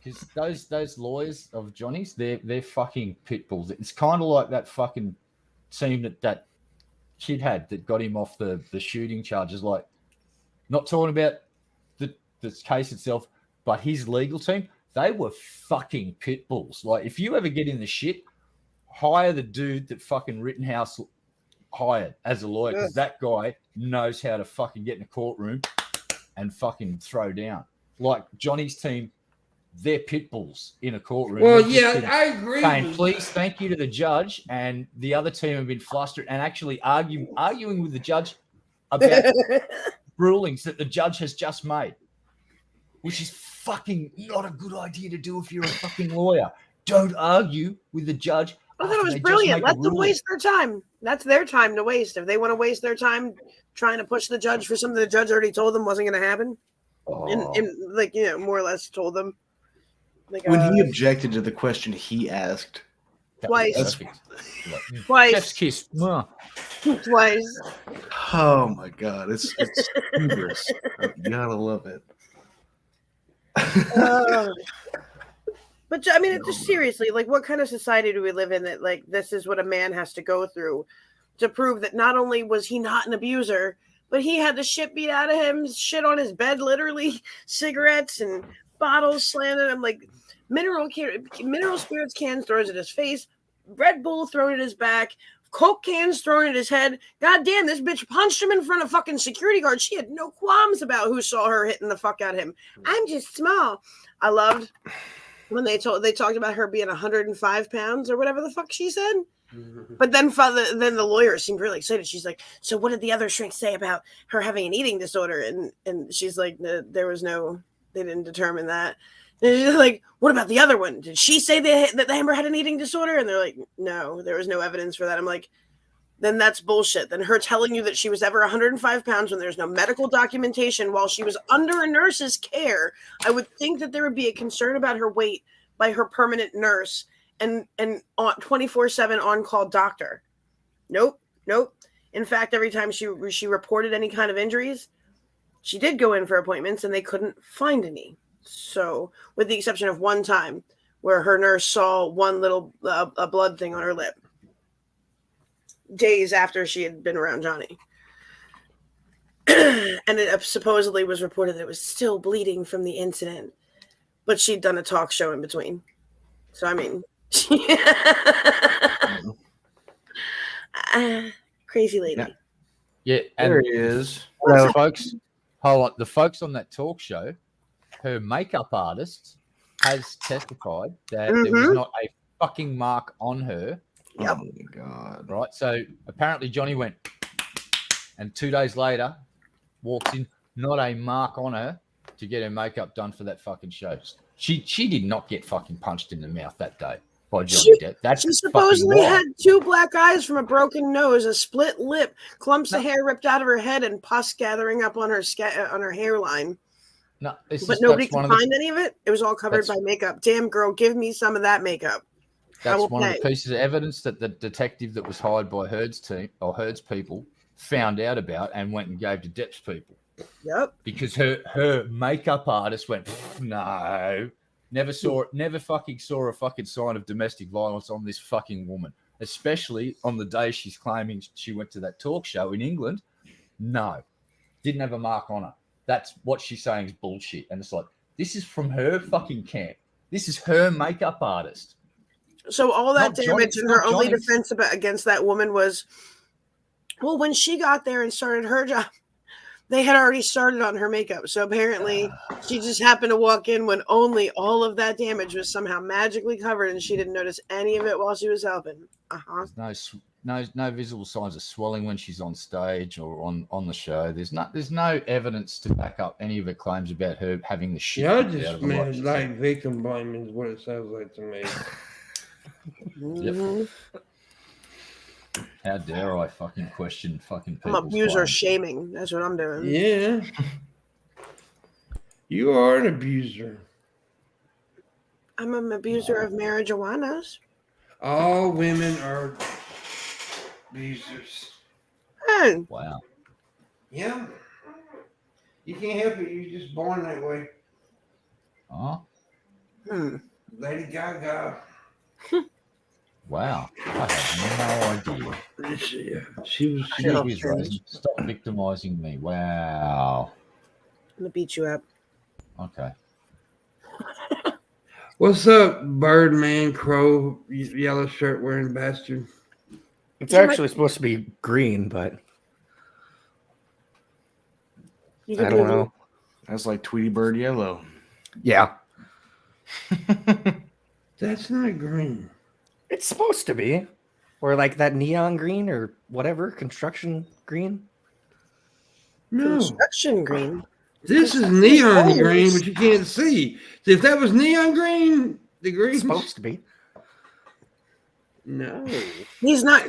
D: Because those lawyers of Johnny's, they're fucking pit bulls. It's kind of like that fucking team that kid had that got him off the shooting charges. Like, not talking about the case itself, but his legal team, they were fucking pit bulls. Like, if you ever get in the shit, hire the dude that fucking Rittenhouse hired as a lawyer, because that guy knows how to fucking get in a courtroom and fucking throw down. Like, Johnny's team, they're pit bulls in a courtroom.
A: Well,
D: They've just been
A: I agree.
D: saying, please, thank you to the judge, and the other team have been flustered and actually arguing with the judge about rulings that the judge has just made, which is fucking not a good idea to do if you're a fucking lawyer. Don't argue with the judge.
B: I thought it
D: after
B: was
D: they just
B: brilliant.
D: make a
B: Let them
D: ruling.
B: waste their time. That's their time to waste. If they want to waste their time trying to push the judge for something the judge already told them wasn't going to happen, and like, more or less told them. Like,
C: When he objected to the question he asked,
D: That was
B: twice.
D: perfect. Like,
B: Twice.
D: Chef's kiss. Mwah.
B: Twice.
C: oh my god, it's hubris. You gotta love it.
B: But I mean, just seriously, like, what kind of society do we live in that, like, this is what a man has to go through to prove that not only was he not an abuser, but he had the shit beat out of him, shit on his bed, literally, cigarettes and bottles slammed at him, like mineral spirits cans throws at his face, Red Bull thrown at his back, Coke cans thrown at his head. God damn, this bitch punched him in front of fucking security guards. She had no qualms about who saw her hitting the fuck out of him. I'm just small. I loved when they talked about her being 105 pounds or whatever the fuck she said. But then the lawyer seemed really excited. She's like, so what did the other shrinks say about her having an eating disorder? And she's like, they didn't determine that. And she's like, what about the other one? Did she say that Amber had an eating disorder? And they're like, no, there was no evidence for that. I'm like, then that's bullshit. Then her telling you that she was ever 105 pounds when there's no medical documentation while she was under a nurse's care, I would think that there would be a concern about her weight by her permanent nurse and 24/7 on-call doctor. Nope. In fact, every time she reported any kind of injuries, she did go in for appointments and they couldn't find any. So, with the exception of one time where her nurse saw one little a blood thing on her lip days after she had been around Johnny. And it supposedly was reported that it was still bleeding from the incident, but she'd done a talk show in between. So, I mean, crazy lady.
D: Yeah,
C: There
D: and
C: he is.
D: the folks, hold on, the folks on that talk show, her makeup artist has testified that there was not a fucking mark on her.
B: Yep.
C: Oh my god.
D: Right. So apparently Johnny went, and 2 days later walks in, not a mark on her to get her makeup done for that fucking show. She did not get fucking punched in the mouth that day by Johnny Depp. That's
B: She supposedly
D: fucking
B: had 2 black eyes from a broken nose, a split lip, clumps of hair ripped out of her head, and pus gathering up on her hairline.
D: No,
B: but nobody could find any of it. It was all covered by makeup. Damn, girl, give me some of that makeup.
D: That's one of the pieces of evidence that the detective that was hired by Heard's team or Heard's people found out about and went and gave to Depp's people.
B: Yep.
D: Because her makeup artist went, no, never fucking saw a fucking sign of domestic violence on this fucking woman, especially on the day she's claiming she went to that talk show in England. No, didn't have a mark on her. That's what she's saying is bullshit. And it's like, this is from her fucking camp. This is her makeup artist.
B: So all that damage and her only defense against that woman was, well, when she got there and started her job, they had already started on her makeup. So apparently she just happened to walk in when only all of that damage was somehow magically covered and she didn't notice any of it while she was helping.
D: There's no visible signs of swelling when she's on stage or on the show. There's no evidence to back up any of her claims about her having the shit.
A: Yeah, just man, like victim blaming is what it sounds like to me.
D: Yep. How dare I fucking question fucking people?
B: I'm abuser shaming. That's what I'm doing.
A: Yeah. You are an abuser.
B: I'm an abuser of marijuanas.
A: All women are abusers.
B: Hey.
D: Wow.
A: Yeah. You can't help it. You're just born that way.
D: Oh.
A: Lady Gaga.
D: Wow. I had no idea.
A: She was
D: raising. Stop victimizing me. Wow.
B: I'm going to beat you up.
D: Okay.
A: What's up, Birdman, Crow, yellow shirt wearing bastard?
F: It's actually supposed to be green, but I don't know.
C: That's like Tweety Bird yellow.
F: Yeah.
A: That's not green.
F: It's supposed to be. Or like that neon green or whatever, construction green.
A: No.
B: Construction green.
A: This is neon green, but you can't see. So if that was neon green, the green's
F: supposed to be.
A: No.
B: He's not.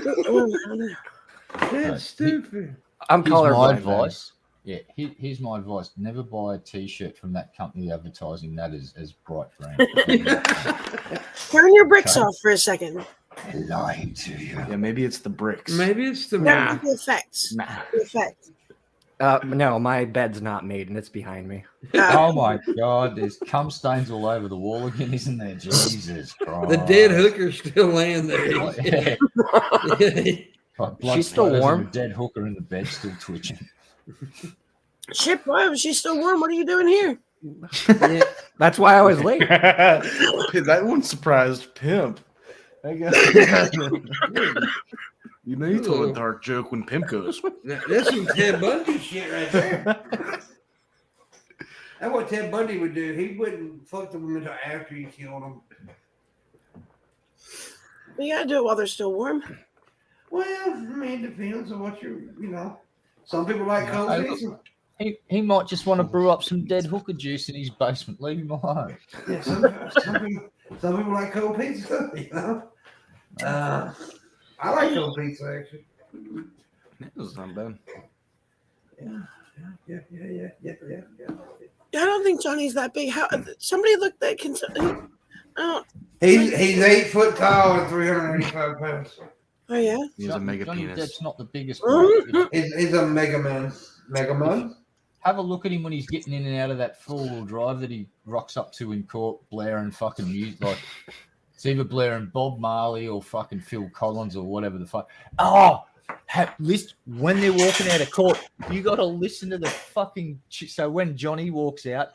A: That's stupid.
F: I'm colorblind.
D: Advice. Yeah, here's my advice. Never buy a T-shirt from that company advertising that as bright green.
B: Turn your bricks off for a second.
D: I'm lying to you.
C: Yeah, maybe it's the bricks.
A: Maybe it's the
B: the effects.
F: Nah.
B: The effect.
F: No, my bed's not made and it's behind me.
D: Oh my god, there's cum stains all over the wall again, isn't there? Jesus Christ.
A: The dead hooker's still laying there.
D: Yeah.
F: She's still warm.
D: The dead hooker in the bed still twitching.
B: Shit, why was she still warm? What are you doing here?
A: Yeah.
F: That's why I was late.
C: That one surprised Pimp. I guess. You know, you told a dark joke when Pimp goes.
A: That's some Ted Bundy shit right there. That's what Ted Bundy would do. He wouldn't fuck the woman until after he killed them.
B: You gotta do it while they're still warm.
A: Well, I mean, it depends on what some people like cold pizza.
D: He might just want to brew up some dead hooker juice in his basement. Leave him alone.
A: Yeah, some people like cold pizza, you know. I like cold pizza actually.
C: That was not bad.
A: Yeah.
B: I don't think Johnny's that big. How somebody look that can?
A: He's 8 foot tall and 385 pounds.
B: Oh yeah.
C: He's a mega
D: Johnny
C: penis.
D: Depp's not the biggest.
A: He's a mega man. Mega man.
D: Have a look at him when he's getting in and out of that four-wheel drive that he rocks up to in court, blaring fucking music. Like, it's either blaring Bob Marley or fucking Phil Collins or whatever the fuck. Oh, when they're walking out of court, you got to listen to the fucking... So when Johnny walks out,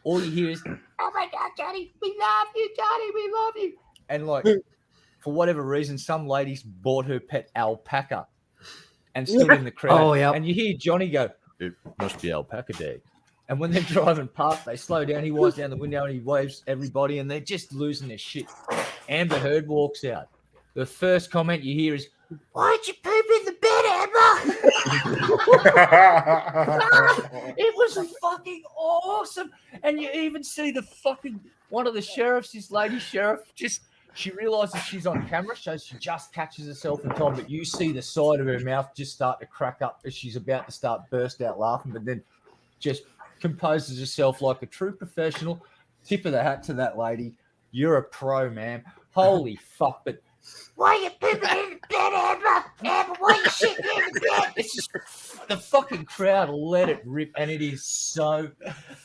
D: all you hear is, oh my God, Johnny, we love you, Johnny, we love you. And like, for whatever reason, some ladies bought her pet alpaca.
E: and stood in the crowd.
F: Oh, yeah.
E: And you hear Johnny go, "It must be Alpaca Day." And when they're driving past, they slow down. He winds down the window and he waves everybody, and they're just losing their shit. Amber Heard walks out. The first comment you hear is, "Why'd you poop in the bed, Amber?" It was fucking awesome. And you even see the fucking one of the sheriffs, this lady sheriff, she realizes she's on camera, so she just catches herself in time. But you see the side of her mouth just start to crack up as she's about to start burst out laughing, but then just composes herself like a true professional. Tip of the hat to that lady. You're a pro, man. Holy fuck. But why are you pooping in the bed, Amber? Amber, why are you shitting in the bed? It's just the fucking crowd let it rip, and it is so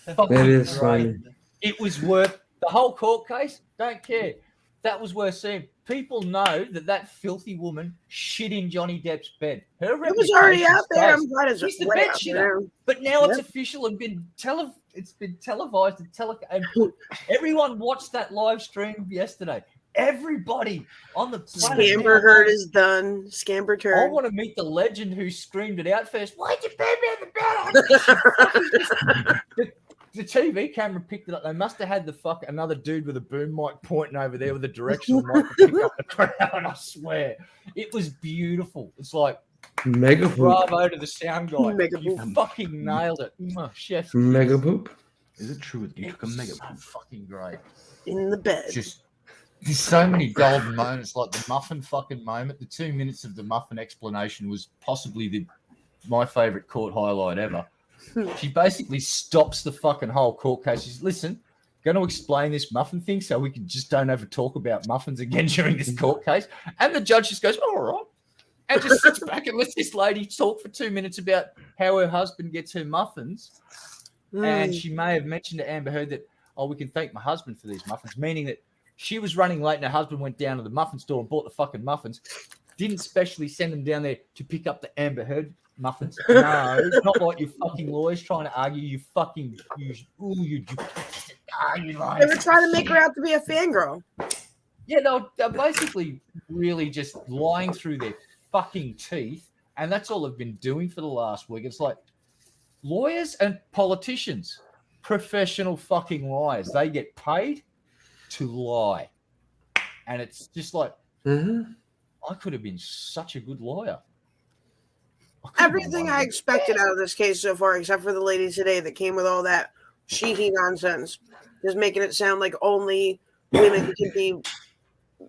E: fucking
A: That is
E: great.
A: funny.
E: It was worth the whole court case. Don't care. That was worth seeing. People know that filthy woman shit in Johnny Depp's bed. Her
B: It was already out there.
E: reputation
B: I'm glad it's
E: She's the
B: way
E: bed
B: out
E: shitter.
B: there.
E: But now it's
B: Yep.
E: official and it's been televised and everyone watched that live stream yesterday. Everybody on the planet.
B: Scamber Heard is done. Scamber
E: I
B: turd.
E: want to meet the legend who screamed it out first. Why'd you put me in the bed? The TV camera picked it up. They must have had another dude with a boom mic pointing over there with a directional mic to pick up the crowd. I swear, it was beautiful. It's like
A: Mega poop.
E: bravo to the sound guy.
B: Mega
E: You
B: poop.
E: fucking nailed it, chef.
A: Mega poop.
C: Is it true that you took a mega
E: So
C: poop?
E: fucking great.
B: In the bed.
D: Just there's so many golden moments, like the muffin fucking moment. The 2 minutes of the muffin explanation was possibly my favorite court highlight ever. She basically stops the fucking whole court case. She's listen, going to explain this muffin thing so we can just don't ever talk about muffins again during this court case. And the judge just goes, all right, and just sits back and lets this lady talk for 2 minutes about how her husband gets her muffins. And she may have mentioned to Amber Heard that, oh, we can thank my husband for these muffins, meaning that she was running late and her husband went down to the muffin store and bought the fucking muffins. Didn't specially send them down there to pick up the Amber Heard muffins. No, it's not like you fucking lawyers trying to argue. You lying.
B: They were trying to make her out to be a fangirl.
E: Yeah, they're basically really just lying through their fucking teeth, and that's all they've been doing for the last week. It's like lawyers and politicians, professional fucking liars. They get paid to lie, and it's just like I could have been such a good lawyer.
B: Everything I expected out of this case so far, except for the lady today that came with all that sheehy nonsense, just making it sound like only women can be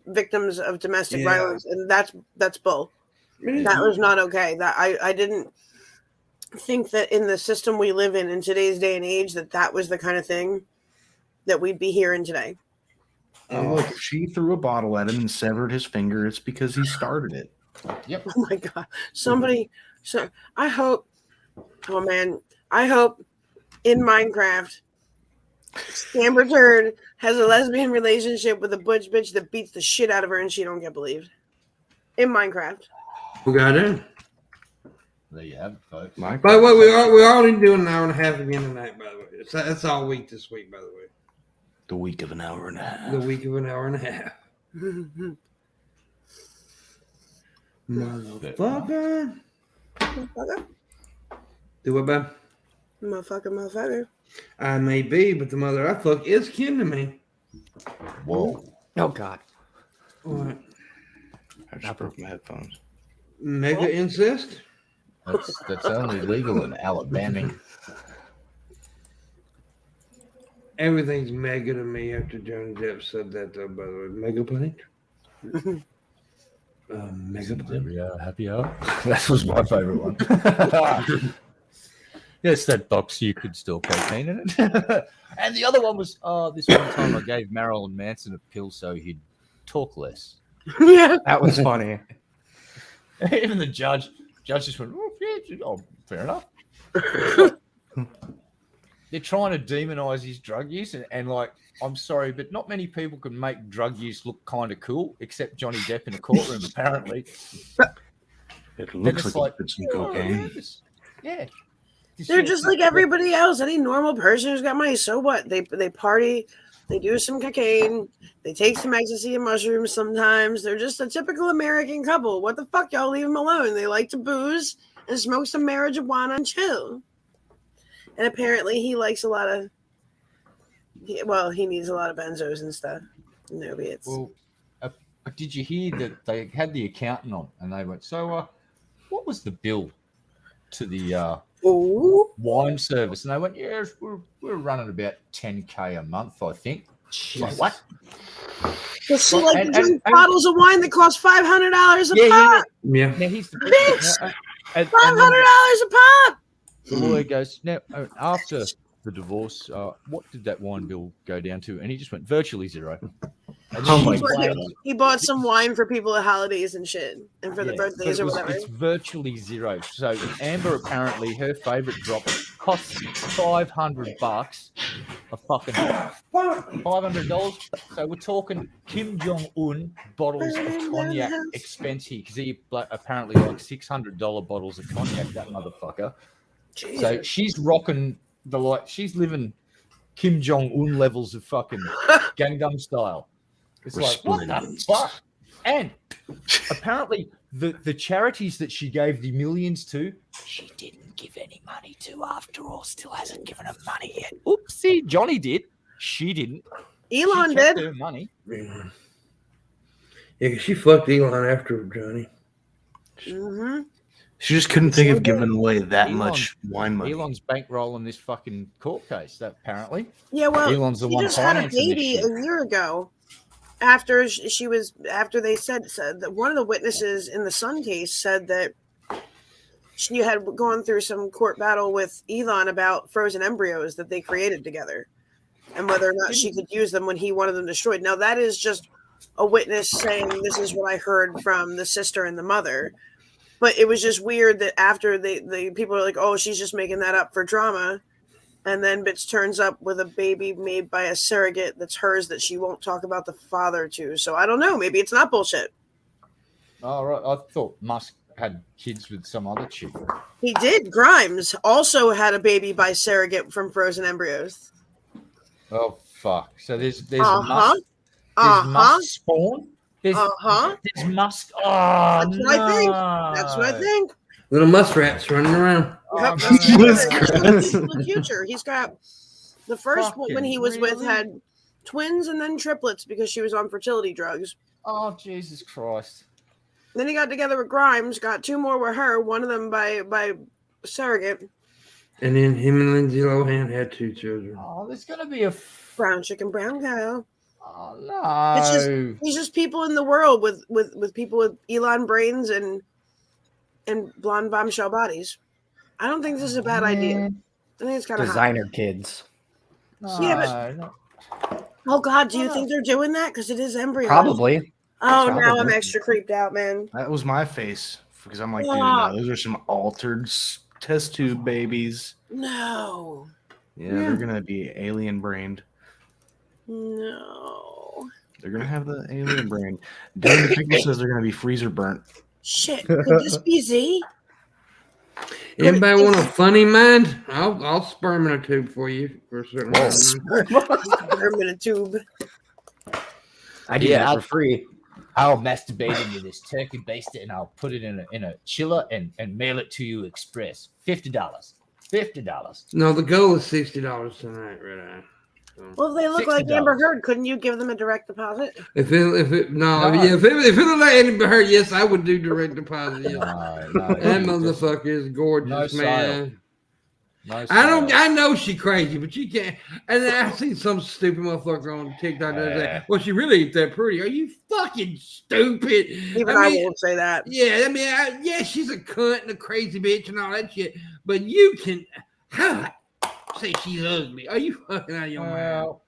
B: victims of domestic violence, and that's bull. That was not okay. That I didn't think that in the system we live in today's day and age that was the kind of thing that we'd be hearing today.
C: And look, if she threw a bottle at him and severed his finger, it's because he started it.
E: Yep.
B: Oh my god! So I hope. Oh man, I hope in Minecraft, Scamber Turd has a lesbian relationship with a butch bitch that beats the shit out of her and she don't get believed. In Minecraft.
A: We got it.
D: There you have it, folks.
A: By the way, we're already doing an hour and a half again tonight. By the way, that's all week this week. By the way,
C: The week of an hour and a half.
A: the week of an hour and a half. Motherfucker. Do what, babe?
B: Motherfucker.
A: I may be, but the mother I fuck is kin to me.
D: Whoa.
F: Oh God.
A: What?
C: I just broke my headphones.
A: Mega incest?
D: That's only legal in Alabama.
A: Everything's mega to me after Johnny Depp said that, though, by the way. Mega punch? Mega punch?
D: Every hour, happy hour. That was my favorite one. Yes, that box you could still cocaine in it.
E: And the other one was, this one time I gave Marilyn Manson a pill so he'd talk less.
B: Yeah.
F: That was funny.
E: Even the judge just went, oh, yeah, oh, fair enough. They're trying to demonize his drug use, and like, I'm sorry, but not many people can make drug use look kind of cool, except Johnny Depp in a courtroom, apparently.
C: It
E: Then
C: looks
E: it's
C: like it's some cocaine.
E: Yeah.
B: They're just like everybody else. Any normal person who's got money. So what? They party. They do some cocaine. They take some ecstasy and mushrooms sometimes. They're just a typical American couple. What the fuck? Y'all leave them alone. They like to booze and smoke some marijuana and chill. And apparently he likes a lot of, he needs a lot of benzos and stuff. And opiates.
D: Well, did you hear that they had the accountant on and they went, so what was the bill to the
B: Ooh.
D: wine service? And they went, yes, we're running about 10K a month, I think. Like, what?
B: Does she like to
D: And-
B: drink
D: and-
B: bottles of wine that cost $500 a
D: Yeah,
B: pop?
A: Yeah.
D: Now here's the
B: Bitch!
D: and
B: $500 a pop.
D: the lawyer goes, now after the divorce, what did that wine bill go down to? And he just went virtually zero. And
C: Oh
D: then
C: my
D: he explained-
B: He bought some wine for people at holidays and shit, and for the
D: Yeah,
B: birthdays
D: but
B: or
D: it was-
B: whatever.
D: It's virtually zero. So Amber apparently her favorite drop costs $500, a fucking $500. So we're talking Kim Jong Un bottles of cognac expense here because he apparently like $600 bottles of cognac. That motherfucker. So
B: Jesus.
D: she's rocking she's living Kim Jong Un levels of fucking Gangnam style. It's like, what the fuck? And apparently the charities that she gave the millions to, she didn't give any money to after all. Still hasn't given them money yet. Oopsie, Johnny did. She didn't.
B: Elon
D: She kept
B: did.
D: her money.
A: Yeah, 'cause she fucked Elon after Johnny.
B: Mm-hmm.
C: She just couldn't think
B: So
C: of giving away that
D: Elon-
C: much wine money.
D: Elon's bankrolling this fucking court case, apparently.
B: Yeah, well,
D: Elon's the
B: she
D: one
B: just had a
D: financing this
B: baby
D: shit.
B: a year ago. After after they said that one of the witnesses in the Sun case said that she had gone through some court battle with Elon about frozen embryos that they created together, and whether or not she could use them when he wanted them destroyed. Now that is just a witness saying this is what I heard from the sister and the mother. But it was just weird that after the people are like, oh, she's just making that up for drama. And then bitch turns up with a baby made by a surrogate that's hers that she won't talk about the father to. So I don't know. Maybe it's not bullshit.
D: Oh, right. I thought Musk had kids with some other chick.
B: He did. Grimes also had a baby by surrogate from frozen embryos.
D: Oh, fuck. So there's
B: Uh-huh.
D: Musk. There's
B: Uh-huh.
D: Musk spawn. There's Musk. Oh,
B: That's what I think. That's what I think.
A: Little muskrats running around.
B: Yep,
D: Oh,
B: that's
D: no.
B: the future. He's got the first one when he was with
D: Fucking
B: had twins and then triplets because she was on fertility drugs.
D: Oh, Jesus Christ.
B: Then he got together with Grimes, got two more with her, one of them by surrogate.
A: And then him and Lindsay Lohan had 2 children.
D: Oh, there's going to be a.
B: Brown chicken, brown cow.
D: Oh, no.
B: It's just he's just people in the world with people with Elon brains and blonde bombshell bodies. I don't think this is a bad idea. I think it's kind of hot.
F: Designer kids.
D: No,
B: Yeah,
D: no.
B: Oh God, do you think they're doing that? Because it is embryo.
F: Probably.
B: Oh, now I'm
F: Probably.
B: extra creeped out, man.
C: That was my face because I'm like, dude,
B: Ah.
C: no, those are some altered test tube babies.
B: No,
C: Yeah, they're gonna be alien brained.
B: no.
C: They're gonna have the alien brain. Dan the Pickle says they're gonna be freezer burnt.
B: Shit, could this be Z?
A: Anybody want a funny mind? I'll sperm in a tube for you for a certain amount of time.
B: Sperm in a tube.
F: I do
D: Yeah,
F: that for free.
D: I'll masturbate into this turkey, baste it, and I'll put it in a chiller and mail it to you express. $50. $50.
A: No, the goal is $60 tonight, Red Eye.
B: Well, if they look like
D: $60.
B: Amber Heard, couldn't you give them a direct deposit?
A: If it
D: No.
A: if it looked like Amber Heard, yes, I would do direct deposit. Yes.
D: No,
A: That motherfucker is gorgeous,
D: No sale.
A: man.
D: No
A: I know she crazy, but she can't. And I seen some stupid motherfucker on TikTok that
D: Yeah.
A: say, "Well, she really ain't that pretty." Are you fucking stupid?
B: Even I won't say that.
A: Yeah, I mean, yeah, she's a cunt and a crazy bitch and all that shit. But you can say she's ugly. Are you fucking out of your mind?
D: Well,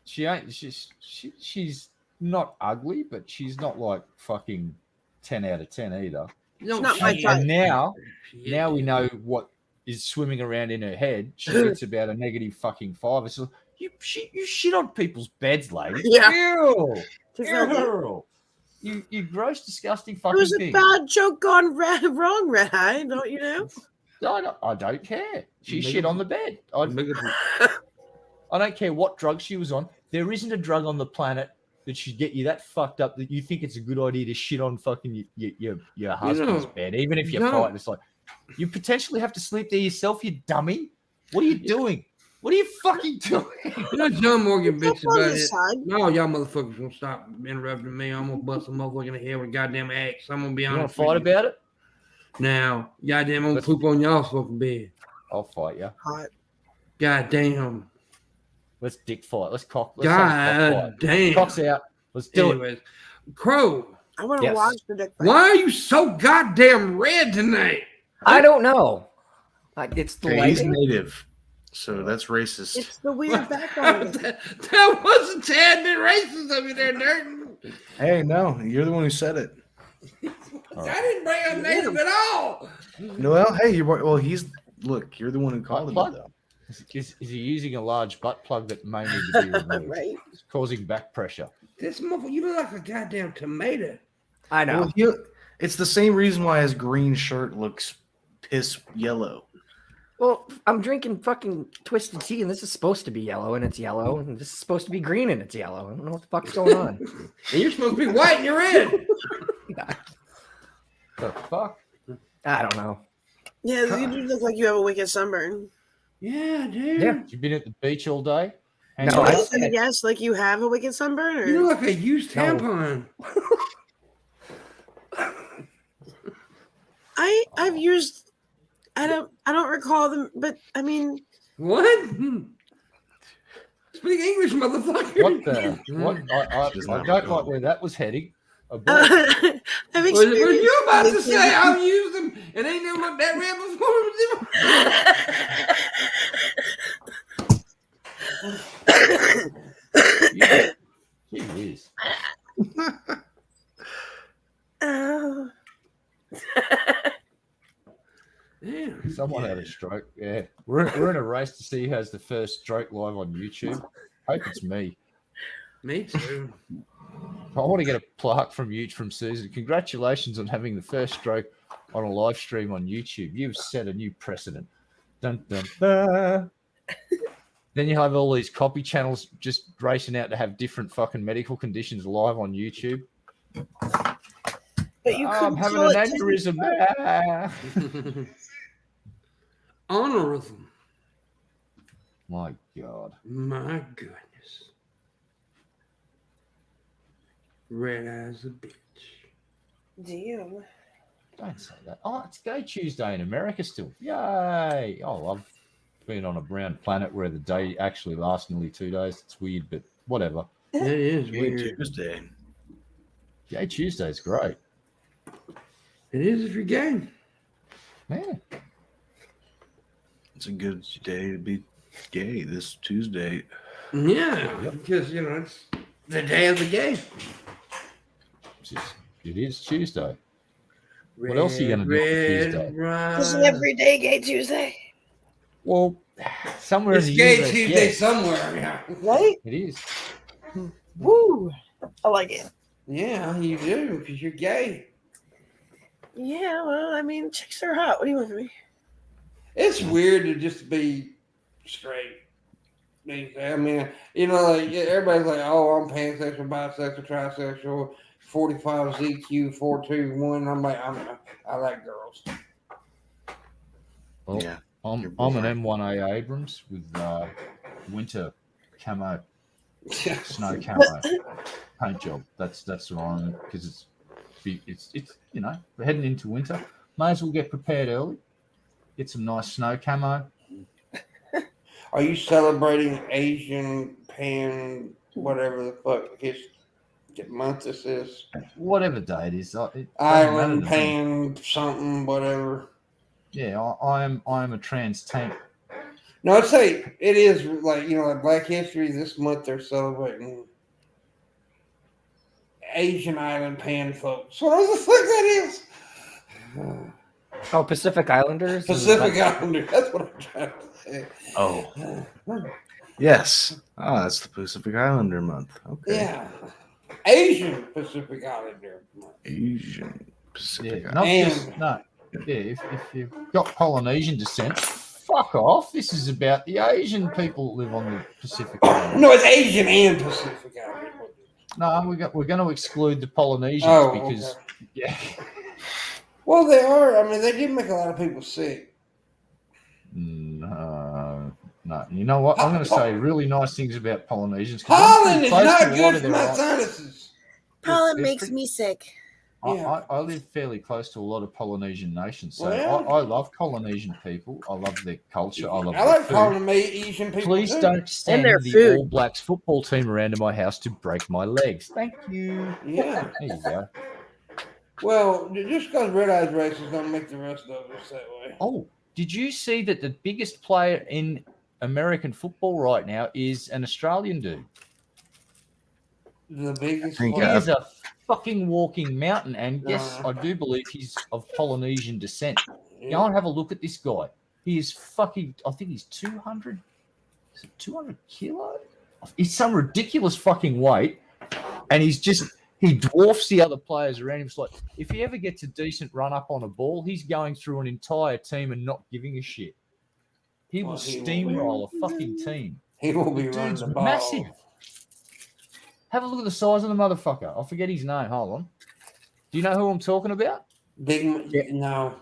D: she ain't. She's not ugly, but she's not like fucking 10 out of 10 either.
A: No,
B: not my
A: she
B: type.
A: ain't.
D: And
A: She
D: now
A: ain't.
D: we know what is swimming around in her head. She gets about a negative fucking 5. So you shit on people's beds, lady.
B: Yeah.
D: Ew.
B: She's like,
D: Ew. You gross, disgusting
B: it
D: fucking
B: was a
D: thing.
B: bad joke gone wrong, Red Eye, don't you know?
D: I don't care. She shit on the bed.
A: Make it-
E: I don't care what drug she was on. There isn't a drug on the planet that should get you that fucked up that you think it's a good idea to shit on fucking your husband's bed, even if you fight. It's like you potentially have to sleep there yourself, you dummy. What are you doing? What are you fucking doing?
A: You know, John Morgan
B: It's
A: bitch
B: up on
A: about
B: his
A: it.
B: side.
A: No, y'all motherfuckers gonna stop interrupting me. I'm gonna bust a motherfucker in the head with a goddamn axe. I'm gonna be
E: You want
A: honest.
E: to fight about it?
A: Now, goddamn, I'm gonna poop on y'all's fucking bed.
E: I'll fight you.
B: Hot.
A: Goddamn.
E: Let's dick fight. Let's have a cock fight.
A: Goddamn.
E: Cock's out. Let's do it.
A: Anyways, Crow,
B: I want to
E: Yes.
B: watch the dick fight.
A: why are you so goddamn red tonight?
F: I don't know. It's the
C: Hey, he's
F: lighting.
C: native, so that's racist.
B: It's the weird background.
A: that was a tad bit racist of you there, Durden.
C: Hey, no, you're the one who said it.
A: I didn't bring up native at all.
C: Well, hey, you're the one who called
E: Plug?
C: it though.
E: Is he using a large butt plug that may need to be removed?
B: Right.
E: It's causing back pressure.
A: This motherfucker, you look like a goddamn tomato.
F: I know.
C: Well, it's the same reason why his green shirt looks piss yellow.
F: Well, I'm drinking fucking twisted tea, and this is supposed to be yellow, and it's yellow, and this is supposed to be green, and it's yellow. I don't know what the fuck's going on.
A: And you're supposed to be white and you're red.
E: The fuck?
F: I don't know.
B: Yeah, you do look like you have a wicked sunburn.
A: Yeah, dude.
F: Yeah.
E: You've been at the beach all day?
F: No,
E: Hang
F: I-
E: on.
B: Yes, like you have a wicked sunburn. Or?
A: You look like a used
F: No.
A: tampon.
B: I've used. I don't recall them, but I mean,
A: What? Speak English, motherfucker.
E: What the? What? I don't like where that was heading.
B: I've
A: What
B: experienced.
A: were you about to
B: wicked-
A: say? I've used them and ain't never looked that red before.
E: Gee whiz.
B: Oh.
A: Damn.
E: Someone had a stroke. Yeah. We're in a race to see who has the first stroke live on YouTube. Hope it's me.
A: Me too.
E: I want to get a plaque from Susan. Congratulations on having the first stroke on a live stream on YouTube. You've set a new precedent. Dun, dun, dun. Then you have all these copy channels just racing out to have different fucking medical conditions live on YouTube.
B: But you
E: I'm
B: couldn't
E: having
B: call
E: an
B: it
E: aneurysm. Ah.
A: Honorism.
E: My God.
A: My goodness. Red as a bitch.
B: Damn.
E: Don't say that. Oh, it's Gay Tuesday in America still. Yay. Oh, I've been on a brown planet where the day actually lasts nearly 2 days. It's weird, but whatever.
A: It is
C: Gay
A: weird.
C: Tuesday.
E: Gay Tuesday is great.
A: It is if you're gay.
E: Yeah.
C: It's a good day to be gay this Tuesday.
A: Yeah, because you know it's the day of the gay.
E: It is Tuesday. What else are you gonna do on Tuesday?
B: It's an everyday gay Tuesday,
E: Well, somewhere
A: It's
E: in the
A: gay
E: US,
A: Tuesday
E: yes,
A: somewhere. Yeah.
B: right?
E: it is.
B: Woo! I like it.
A: Yeah, you do because you're gay.
B: Yeah, well, I mean, chicks are hot. What do you want from me?
A: It's weird to just be straight. I mean, you know, like everybody's like, "Oh, I'm pansexual, bisexual, trisexual, 45 ZQ, 421." I'm like, I like girls.
E: Well,
C: Yeah.
E: I'm
C: You're
E: an
C: boring.
E: M1A Abrams with winter camo, snow camo paint job. That's what I'm because it's you know we're heading into winter. May as well get prepared early. Get some nice snow camo.
A: Are you celebrating Asian Pan, whatever the fuck his month this is?
E: Whatever day it is. It doesn't
A: Island
E: matter to me.
A: Pan, something, whatever.
E: Yeah, I am a trans tank.
A: No, I'd say it is like, you know, like Black History this month they're celebrating Asian Island Pan folks. What the fuck that is?
F: Oh, Pacific Islanders.
A: Pacific Islander. That's what I'm trying to say.
C: Oh, yes. Ah, that's the Pacific Islander month. Okay.
A: Yeah. Asian Pacific Islander.
C: Asian Pacific
E: Yeah,
C: Islander.
E: not
A: And-
E: just no. Yeah, if you've got Polynesian descent,
D: fuck off. This is about the Asian people that live on the Pacific Island.
A: No, it's Asian and Pacific Island.
D: No, we're going to exclude the Polynesians because,
A: okay.
D: yeah.
A: Well, they are. I mean, they do make a lot of people sick.
D: No. You know what? I'm going to say really nice things about Polynesians.
A: Pollen is not good for my sinuses.
B: Pollen makes me sick.
D: I live fairly close to a lot of Polynesian nations, so
A: Well,
D: I love Polynesian people. I love their culture. I
A: like Polynesian people.
D: Please
A: too.
D: don't send
B: their
D: the
B: food.
D: All Blacks football team around to my house to break my legs. Thank you.
A: Yeah.
D: There you go.
A: Well, just because Red Eyes racist don't make the rest of us that way.
D: Oh, did you see that the biggest player in American football right now is an Australian dude?
A: The biggest.
C: He
D: He is a fucking walking mountain, and yes, I do believe he's of Polynesian descent. Go and have a look at this guy. He is fucking. I think he's 200. Is it 200 kilos? He's some ridiculous fucking weight, and he dwarfs the other players around him. It's like if he ever gets a decent run up on a ball, he's going through an entire team and not giving a shit. He will steamroll a fucking team.
A: He will
D: The
A: be running
D: dude's
A: the ball.
D: massive. Have a look at the size of the motherfucker. I forget his name. Hold on. Do you know who I'm talking about?
A: No.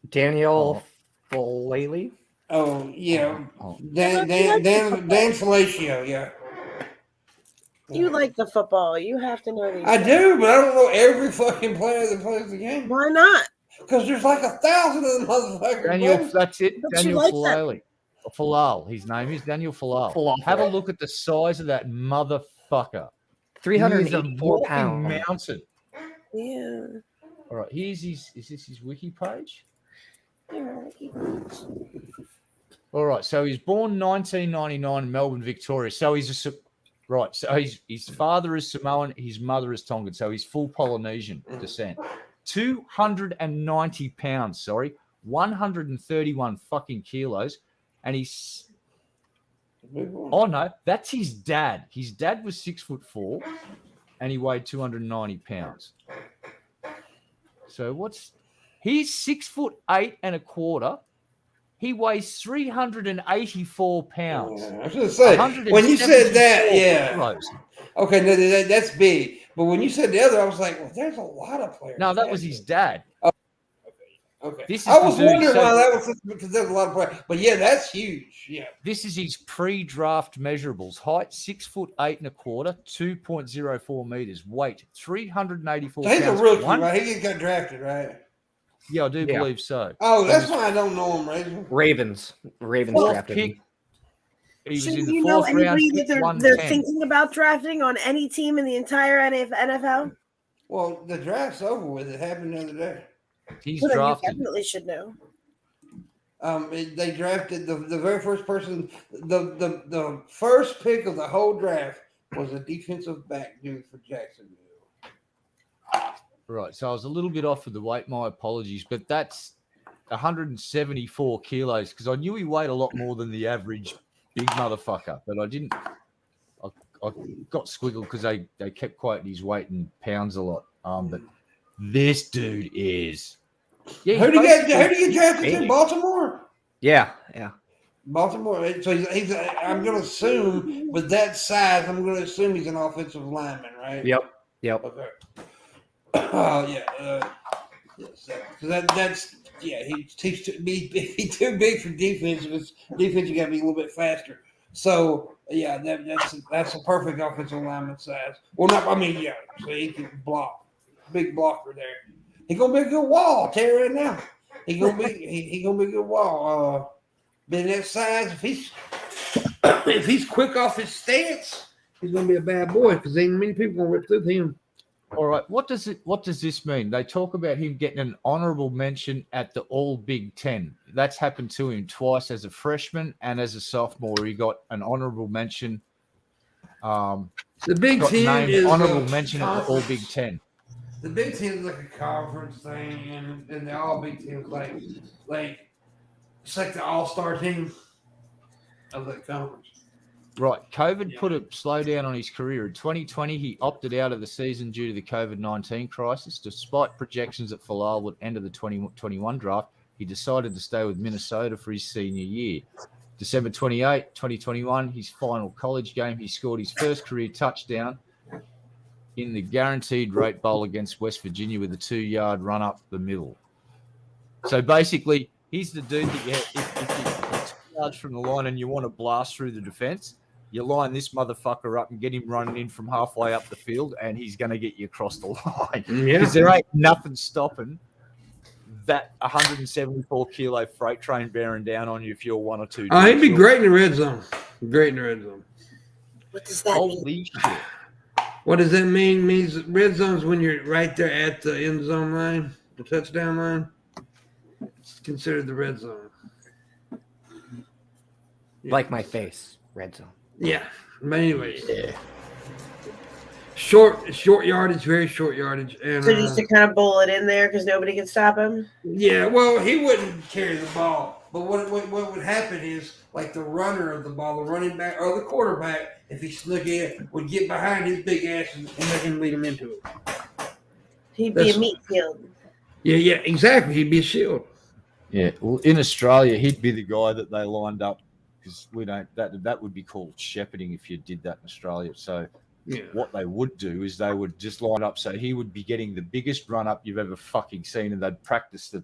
F: Daniel Falele.
A: Oh yeah.
D: Oh.
A: Dan Felicio, yeah.
B: You like the football. You have to know these.
A: I
B: things.
A: do, but I don't know every fucking player that plays the game.
B: Why not?
A: Because there's like 1,000 of them motherfuckers.
D: Daniel,
A: playing.
D: that's it.
B: But you
D: Daniel
B: like
D: Falele. Falal. His name is Daniel Falal. Have a look at the size of that motherfucker.
F: 384
D: He is a
F: pounds.
D: walking mountain.
B: Yeah.
D: All right, here's his. Is this his wiki page? All right, so he's born 1999 in Melbourne, Victoria. So he's right. So his father is Samoan, his mother is Tongan. So he's full Polynesian descent. 290 pounds. Sorry, 131 fucking kilos, and he's. Oh no, that's his dad. His dad was 6'4", and he weighed 290 pounds. So he's 6'8" and a quarter. He weighs 384 pounds.
A: Yeah, I was going to say, when you said that, yeah.
D: Kilos.
A: Okay, no, that's big. But when you said the other, I was like, well, there's a lot of players.
D: No, that was his dad.
A: Okay.
D: This is
A: I was
D: the dude,
A: wondering
D: so-
A: why that was because there's a lot of players. But yeah, that's huge. Yeah.
D: This is his pre-draft measurables. Height 6'8" and a quarter, 2.04 meters. Weight 384
A: So he's a
D: pounds.
A: rookie, right? He just got drafted, right?
D: Yeah, I do
F: Yeah.
D: believe so.
A: Oh, that's why I don't know him, right?
F: Ravens
D: Fourth
F: drafted
D: pick.
F: him.
D: He was
B: Should
D: in the
B: you know
D: fourth round.
B: anybody
D: pick,
B: that they're
D: 110.
B: thinking about drafting on any team in the entire NFL?
A: Well, the draft's over with. It happened the other day.
D: He's
B: Well, then you
D: drafted.
B: definitely should know.
A: They drafted the very first person. The first pick of the whole draft was a defensive back dude for Jacksonville.
D: Right. So I was a little bit off with the weight. My apologies, but that's 174 kilos because I knew he weighed a lot more than the average big motherfucker, but I didn't. I got squiggled because they kept quoting his weight in pounds a lot. But this dude is. Yeah.
A: Who do you get drafted to?
F: big.
A: Baltimore.
F: Yeah.
A: Baltimore. So he's I'm going to assume with that size, I'm going to assume he's an offensive lineman, right?
F: Yep.
A: Okay. Oh yeah. Yes. So that's yeah. He's too big for defense. If it's defense, you got to be a little bit faster. So yeah, that's a perfect offensive lineman size. Well, not I mean yeah. So he can block, big blocker there. He's gonna be a good wall. I'll tell you right now. He's gonna be he gonna be a good wall. Being that size, if he's quick off his stance, he's gonna be a bad boy because ain't many people gonna rip through him.
D: All right. What does this mean? They talk about him getting an honorable mention at the All Big Ten. That's happened to him twice as a freshman and as a sophomore. He got an honorable mention.
A: The Big
D: Got
A: Ten
D: named
A: is
D: honorable mention at the All Big Ten.
A: The Big Ten is like a conference thing, and the All Big Ten is like it's like the All-Star team of the conference.
D: Right. COVID put a slowdown on his career. In 2020, he opted out of the season due to the COVID-19 crisis. Despite projections that Falal would enter the 2021 draft, he decided to stay with Minnesota for his senior year. December 28, 2021, his final college game, he scored his first career touchdown in the guaranteed rate bowl against West Virginia with a 2-yard run up the middle. So basically, he's the dude that if you're 2 yards from the line and you want to blast through the defense, you line this motherfucker up and get him running in from halfway up the field, and he's going to get you across the line. Because there ain't nothing stopping that 174 kilo freight train bearing down on you if you're 1 or 2.
A: Oh, he'd be great in the red zone. Great in the red zone.
B: What does that mean?
D: Holy shit.
A: What does that mean? Means red zone's when you're right there at the end zone line, the touchdown line. It's considered the red zone. Yeah.
F: Like my face, red zone.
A: Yeah. But anyways, short yardage, very short yardage, and
B: So just to kind of bowl it in there because nobody can stop him.
A: yeah. Well, he wouldn't carry the ball, but what would happen is like the runner of the ball, the running back or the quarterback, if he snuck in, would get behind his big ass and let him lead him into it.
B: He'd be a meat field.
A: Yeah, exactly. He'd be a shield.
D: Yeah, well, in Australia, he'd be the guy that they lined up because we don't. That would be called shepherding if you did that in Australia. So, what they would do is they would just line up. So he would be getting the biggest run up you've ever fucking seen, and they'd practice the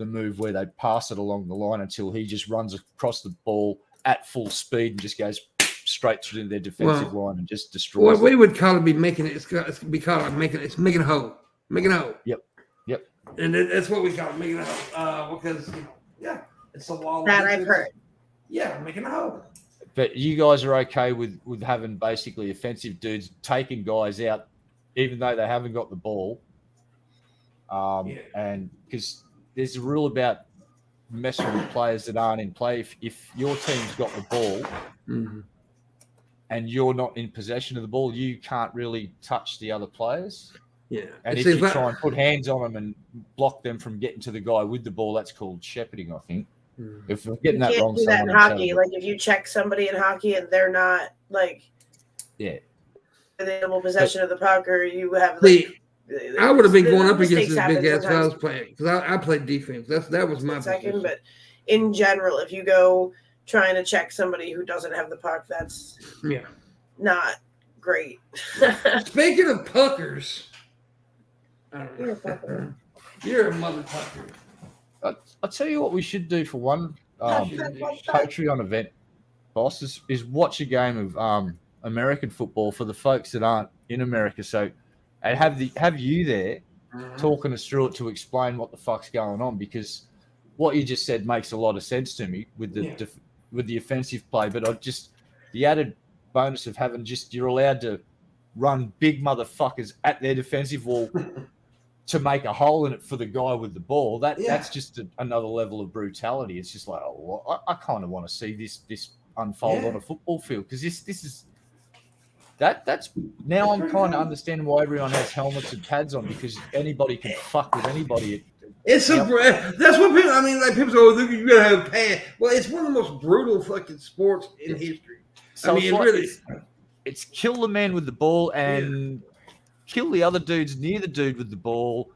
D: move where they'd pass it along the line until he just runs across the ball at full speed and just goes straight through their defensive line and just destroys.
A: What we would call it be making it. It's be called like making a hole. Making a hole.
D: Yep.
A: And that's what we call it, making a hole. Because it's the wall.
B: That I've heard.
A: Yeah, making a hole.
D: But you guys are okay with having basically offensive dudes taking guys out, even though they haven't got the ball. And because there's a rule about messing with players that aren't in play. If your team's got the ball and you're not in possession of the ball, you can't really touch the other players.
A: Yeah.
D: And if you try and put hands on them and block them from getting to the guy with the ball, that's called shepherding, I think. If I'm getting that wrong,
B: do that in hockey. Like if you check somebody in hockey and they're not like available possession of the puck, or you have like,
A: I would have been going up against this big ass I was playing because I played defense. That was my
B: second. But in general, if you go trying to check somebody who doesn't have the puck, that's not great.
A: Speaking of puckers, you're a mother pucker.
D: I'll tell you what we should do for one Patreon event, boss, is watch a game of American football for the folks that aren't in America. So, and have you there talking us through it to explain what the fuck's going on, because what you just said makes a lot of sense to me with the offensive play. But the added bonus of having you're allowed to run big motherfuckers at their defensive wall to make a hole in it for the guy with the ball. That's just another level of brutality. It's just like, I kind of want to see this unfold on a football field, because this is that's now I'm kind of understanding why everyone has helmets and pads on, because anybody can fuck with anybody.
A: That's what people. I mean, like people say, "Oh, you gotta have a pad." Well, it's one of the most brutal fucking sports in history.
D: So
A: I mean,
D: it's kill the man with the ball and kill the other dudes near the dude with the ball,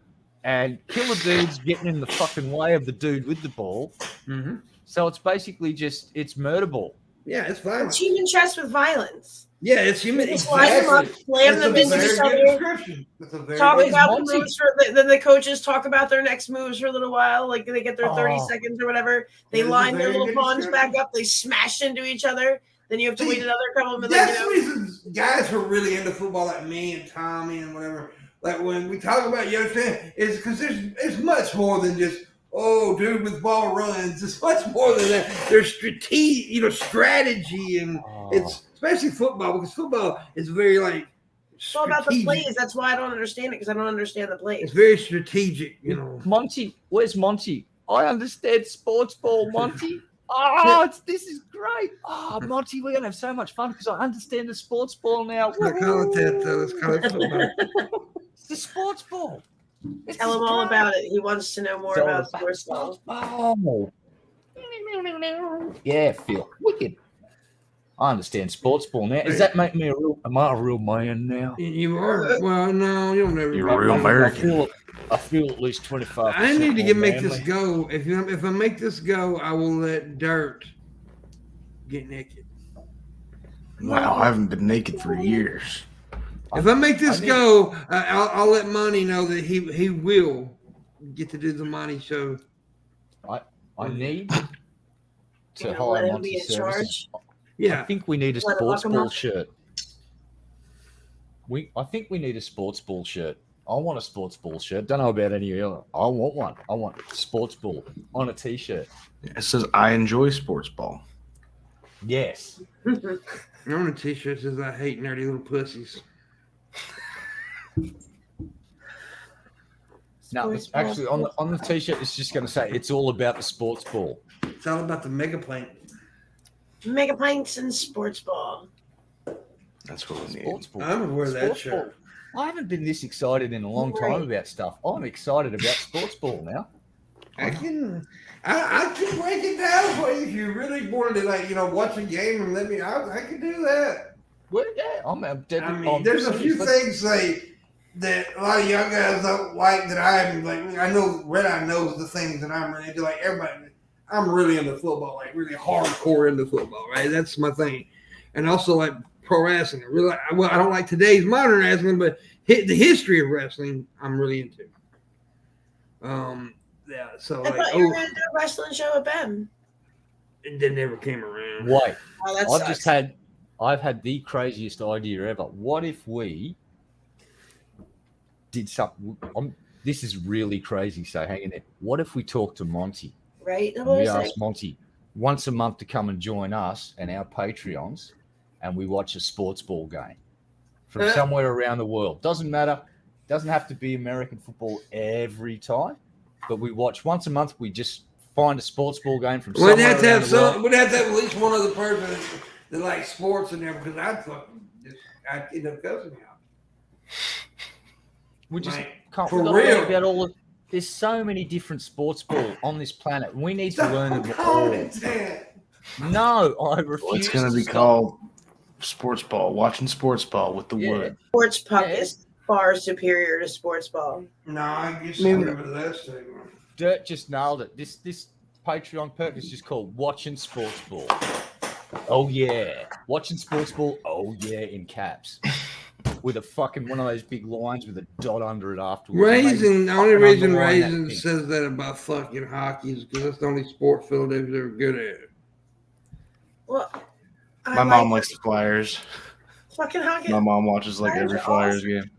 D: and kill the dudes getting in the fucking way of the dude with the ball.
A: Mm-hmm.
D: So it's basically it's murder ball.
A: Yeah, it's violent.
B: It's human chess with violence.
A: Yeah, it's human.
B: Just line them up, slam them into each other. Talk about the moves then the coaches talk about their next moves for a little while. Like they get their 30 seconds or whatever. They line their little pawns back up. They smash into each other. Then you have to wait another couple of minutes.
A: That's the reason guys who are really into football, like me and Tommy and whatever, like when we talk about, you understand, it's because it's much more than just, dude with ball runs. It's much more than that. There's strategy, and it's especially football, because football is very like.
B: It's all about the plays. That's why I don't understand it, because I don't understand the plays.
A: It's very strategic,
D: Monty, where's Monty? I understand sports ball, Monty. This is great. Monty, we're going to have so much fun because I understand the sports ball now.
A: Let's call it that, though. Let's call it football.
D: It's the sports ball.
B: Tell him all about it. He wants to know more about sports ball.
D: Yeah, Phil. Wicked.
E: I understand sports ball now. Does that make me am I a real man now?
A: You are. Well, no, you'll never.
C: You're a real
E: I
C: American.
E: I feel at least 25%.
A: I need to make
E: manly.
A: this go. If I make this go, I will let Dirt get naked.
C: Wow, I haven't been naked for years.
A: If I make this go, I'll let Monty know that he will get to do the Monty show.
E: I need
B: You
E: to
B: know,
E: hire
B: let him
E: Monty
B: be in
E: services.
B: charge.
E: I
A: Yeah,
E: think we need a
B: Let him
E: sports
B: lock him
E: ball
B: up.
E: shirt. I think we need a sports ball shirt. I want a sports ball shirt. Don't know about any other. I want one. I want sports ball on a t-shirt.
C: It says I enjoy sports ball.
E: Yes.
A: I want a T-shirt that says I hate nerdy little pussies.
E: No,
B: Sports
E: it's
B: ball,
E: actually on the t-shirt. It's just going to say it's all about the sports ball.
A: It's all about the mega plane.
B: Mega Pinks and sports ball.
C: That's what we need.
E: Sports ball.
A: I'm gonna wear that
E: Sports
A: shirt.
E: ball. I haven't been this excited in a long time about stuff. I'm excited about sports ball now.
A: I can break it down for you if you really wanted to, watch a game and let me. I can do that.
E: Well, yeah, I'm
A: There's a few things that a lot of young guys don't like that I'm like. I know Red Eye knows the things that I'm really into. Like everybody, I'm really into football, like really hardcore into football, right? That's my thing, and also like pro wrestling. I don't like today's modern wrestling, but the history of wrestling, I'm really into. Yeah. So
B: I thought you were going to do a wrestling show at Ben.
A: it never came around.
E: Wait,
B: Oh, that
E: I've had the craziest idea ever. What if we did something? This is really crazy, so hang in there. What if we talk to Monty?
B: right?
E: And we ask Monty once a month to come and join us and our Patreons, and we watch a sports ball game from somewhere around the world. Doesn't matter. Doesn't have to be American football every time, but we watch once a month. We just find a sports ball game from somewhere around the world.
A: We'd have to have at least one other person that likes sports in there because I'd end up cussing out.
E: We just
A: Like,
E: can't
A: for
E: forget
A: real.
E: about all of. There's so many different sports ball on this planet. We need to learn them
A: Stop calling
E: all.
A: it that.
E: No, I refuse.
C: Well, it's going to be
E: stop.
C: called sports ball. Watching sports ball with the wood.
B: Sports puck
E: Yeah.
B: is far superior to sports ball.
A: No, I guess
B: Maybe-
A: I remember that segment.
E: Dirt just nailed it. This Patreon perk is just called Watching Sports Ball. Oh yeah, watching sports ball. Oh yeah, in caps, with a fucking one of those big lines with a dot under it afterwards.
A: Raisin, the only
E: fucking
A: reason
E: underline that
A: Raisin
E: thing.
A: says that about fucking hockey is because that's the only sport Philadelphia's ever good at.
B: Well, I
C: My mom likes the Flyers.
B: fucking hockey.
C: My mom watches like every Flyers game.